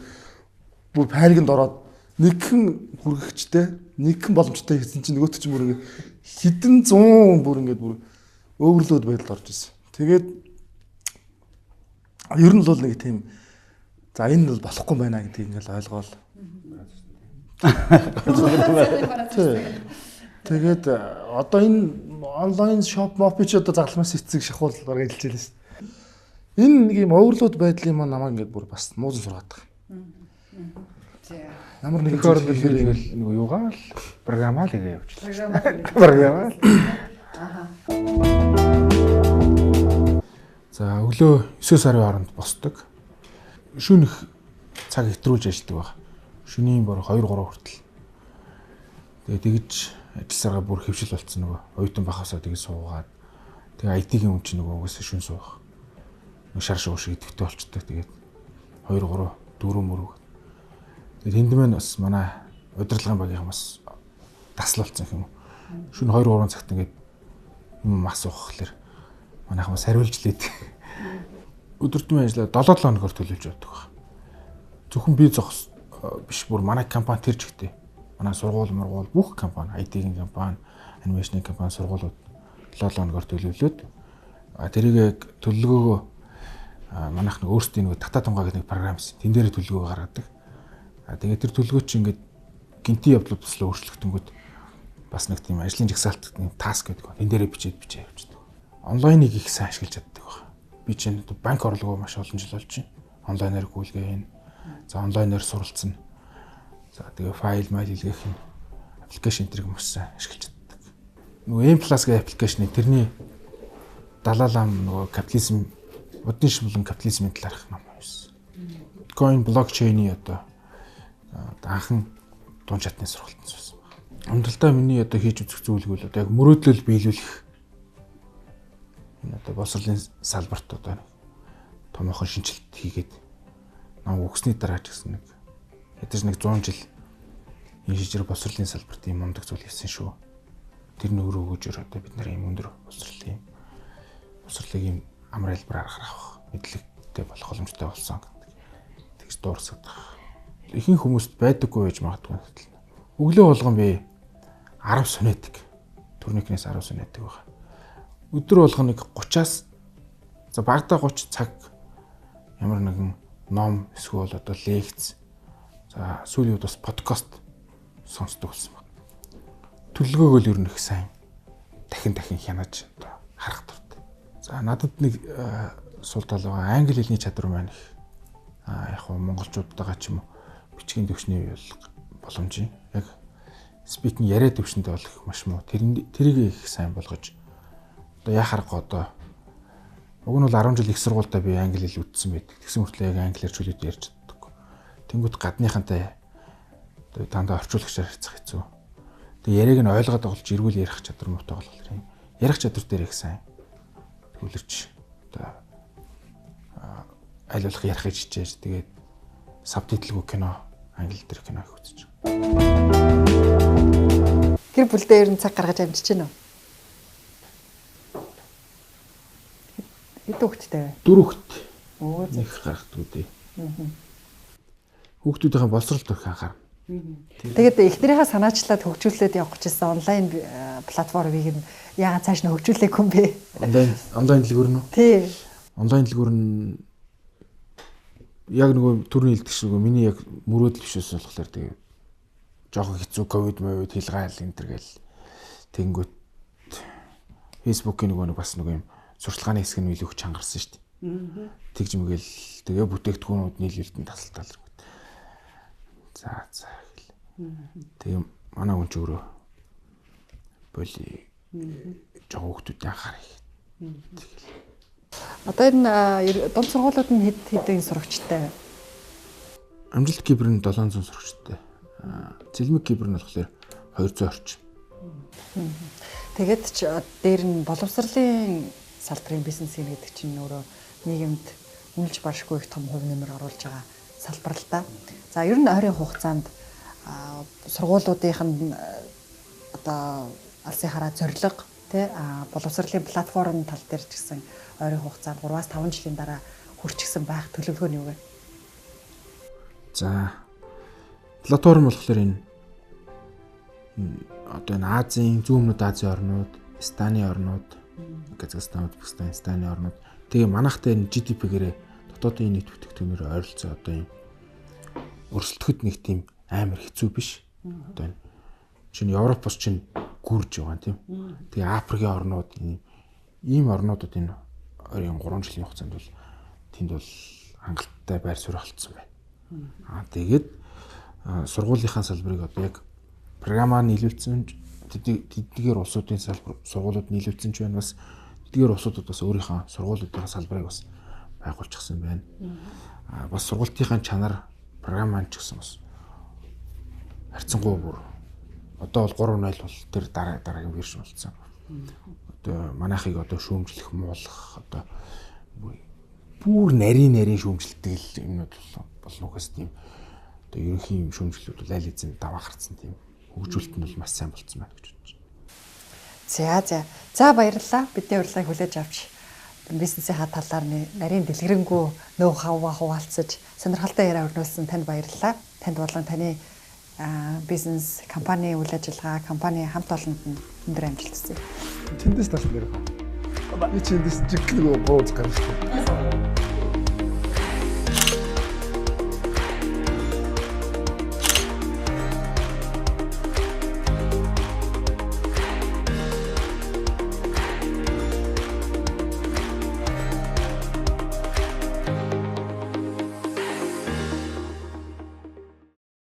бүр пайрганд ороод нэгхэн хүргэгчтэй, нэгхэн боломжтой хийсэн чинь нөгөөт чинь бүр ингээд хэдэн 100 бүр ингээд бүр өвөрлөд байдал орж ирсэн. Тэгээд ер нь бол нэг тийм за энэ бол болохгүй байна гэдгийг ингээл ойлгоол. Тэгээд одоо энэ онлайн шоп мопич одоо загламаас эцэг шахуул бараг хэлжээ л шүү дээ. Энэ нэг юм оверлоуд байдлын маань намайг ингээд бүр бас муузан сургаад байгаа. Ямар нэг нэг юугаа л програмаа л ингэ явуулчихлаа. Програмаа. За өглөө 9 сарын хооронд босдог. Шөнөх цаг хэтрүүлж ажилладаг баг. Шөнийн бор 2-3 хүртэл. Тэгээ тэгж ажилласараа бүр хөвшил болцсон нөгөө. Оюутан бахасаа тэгж суугаад. Тэгээ IT-ийн хүн чинь нөгөө угсаа шүн суух. Нэг шар шууш идэвхтэй болчтой. Тэгээд 2-3 4 мөрөг. Тэгээд тэнд мэн бас манай удирдлагын багийн хүмүүс таслуулсан юм. Шөнө 2-3 цагт ингээд юм мас уух гэхлээр манайхан бас хариулж лээд. Өдөртмөн ажиллаа 7 хоногор төлөвлөж явдаг баг. Зөвхөн би зогс биш бүр манай компани тэр чигтээ. Манай сургууль бүх компани, IT-ийн компани, анимашны компани сургуулиуд 7 хоногор төлөвлөөд тэрийг төлөвлөгөөгөө манайх нэг өөрсдийн нэг татаа тунгаа гэдэг нэг програм байсан. Тэн дээр төлөвлөгөө гаргадаг. Тэгээд тэр төлөвлөгөө чинь ингээд гинти явдлууд туслаа өөрчлөгдөнгөд бас нэг тийм ажлын жагсаалт таск гэдэг. Тэн дээрээ бичээд явчихдаг. Онлайныг их сайн ашиглаж чаддаг баг. Би чинь банк орлогоо маш олон жил болж байна. Онлайнаар гүйлгээн. За онлайнаар суралцсан. За тэгээ файл илгээх юм. Аппликейшн тэрэг маш сайн ашиглаж чаддаг. Нөгөө M+ гэх аппликейшн тэрний далаалам нөгөө капитализм, удын шимлэн капитализмын талаарх ном байсан. Биткойн блокчейний одоо анхан дуун чатны сургалтын суусан байна. Амралтаа миний одоо хийж үзэх зүйлгүй л одоо яг мөрөөдлөл биелүүлэх энэ одоо боловсролын салбарт одоо томоохон шинжилт хийгээд нам өгсөний дараа ч гэсэн нэг ядаж нэг 100 жил энэ шижир боловсролын салбарт юм мундаг зүйл хийсэн шүү. Тэр нь өөрөө өгөөжөр одоо бид нар юм өндөр боловсролыг юм амар хэлбэрээр харах мэдлэгтэй болох боломжтой болсон гэдэг. Тэгж дуурсаад байгаа. Ихэнх хүмүүст байдаггүй байж магадгүй. Өглөө болгон би 10 сонетик. Төрнийхнээс 10 сонетик байгаа. Өдөр болгон нэг 30-аас за багадаа 30 цаг ямар нэгэн ном эсвэл одоо лекц за сүүлийн үед бас подкаст сонсдог болсон байна. Төлөвлөгөөгөө л ер нь их сайн дахин хянаж одоо харах дуртай. За надад нэг сул тал байгаа. Англи хэлний чадвар маань их яг нь монголчуудтайгаа ч юм уу бичгийн төвшний боломж яг спикинг яриа төвшөндөө болох маш муу. Тэрийг их сайн болгож одоо яхарга одоо уг нь бол 10 жил их сургуультай би англи хэл үтсэн байдаг. Тэгсэн хүртэл яг англиар чөлөөд ярьж чаддаг. Тэнгүүд гадныхантай одоо дандаа орчуулагчаар харьцах хэцүү. Тэгээ яриаг нь ойлгоод олж эргүүл ярих чадвар муутай болохоор юм. Ярих чадвар дээр их сайн төвлөрч одоо аль болох ярих гэж хичээж тэгээд сабтитлгүй кино англи дээр кино их үзэж байгаа. Гэр бүлдээ ер нь цаг гаргаж амжиж байна уу? Хэдэн хүүхэдтэй вэ? 4 хүүхэд. Оо нэг гаргадаг үү. Хүүхдүүдийн боловсролд их анхаарна. Тэгээд эхнэрийнхээ санаачлаад хөгжүүлээд явах гэжсэн онлайн платформыг нь яагаад цааш нь хөгжүүлээгүй юм бэ? Онлайн дэлгүүр нь үү? Тий. онлайн дэлгүүр нь яг нөгөө түрний хэлдэг шиг миний яг мөрөөдөл биш ус болохоор тэгээ жоохон хэцүү ковид мовид хилгаал энэ төр гэл тэнгүүт фэйсбүүкийн нөгөө бас нөгөө юм сурчлагын хэсэг нь илүү чангарсан шүү дээ. Тэгж мэгэл тэгээ бүтээгдэхүүнүүд нийлүүлэлтэн тасалдал. За гэл. Тэгээ манай хүн ч өөрөө боли жоо хүмүүстэй анхаарах. Тэгэл. Одоо энэ дунд сургуулиуд нь хэд хэдэн сурагчтай? Амжилт кибер нь 700 сурагчтай. Цэлмэг кибер нь болохоор 200 орчим. Тэгээд ч дээр нь боловсролын салбарын бизнес гэдэг чинь өөрөө нийгэмд үнэлж баршгүй их том хувь нэмэр оруулж байгаа салбар л да. За ер нь ойрын хугацаанд сургуулиудынх нь одоо алсын хараа зорилго тий боловсролын платформ тал дээр ч гэсэн ойрын хугацаанд 3-5 жилийн дараа хүрчихсэн байх төлөвлөгөө нь юу вэ? За платформ болохоор энэ одоо энэ Азийн, зүүн өмнөд Азийн орнууд, Станы орнууд, Казахстан, Узбекистан, Станы орнууд тэгээ манайхтай энэ GDP-гээрээ дотоодын нийт бүтээгдэхүүнээр ойролцоо одоо юм өрсөлдөхөд нэг тийм амар хэцүү биш. Одоо энэ чинь Европоос чинь гүрж байгаа тийм. Тэгээ Африкийн орнууд ийм орнуудад энэ 23 жилийн хугацаанд бол тэнд бол хангалттай байр суурь олцсон байна. Тэгээд сургуулийнхаа салбарыг одоо яг програмаар нийлүүлсэн тэдгээр улсуудын сургуулиуд нийлүүлсэн ч байна бас тэдгээр улсуудад бас өөрийнхөө сургуулиудын салбарыг бас байгуулчихсан байна. Бас сургалтынхаа чанар програмаар ч гэсэн бас харьцангуй бүр одоо бол 3.0 бол тэр дараагийн вершн болсон. Одоо манайхыг одоо шүүмжлэх муулах одоо бүр нарийн шүүмжлэлтэй юмнууд болно гэс тийм одоо ерөнхий юм шүүмжлэлүүд бол аль эзэн даваа гарцсан тийм хөгжүүлэлт нь бол маш сайн болцсон байна гэж бодож байна. За баярлалаа. Бидний урилгыг хүлээж авч бизнесийн талаар нарийн дэлгэрэнгүй ноу хаваа хуваалцаж сонирхолтой яриа өрнүүлсэн танд баярлалаа. Танд болон таны бизнес, компани үйл ажиллагаа, компани хамт олонд нь өндөр амжилт хүсье. Тэндээс тал нэр. Би чи эндээс жиг нэг бууз гаргав.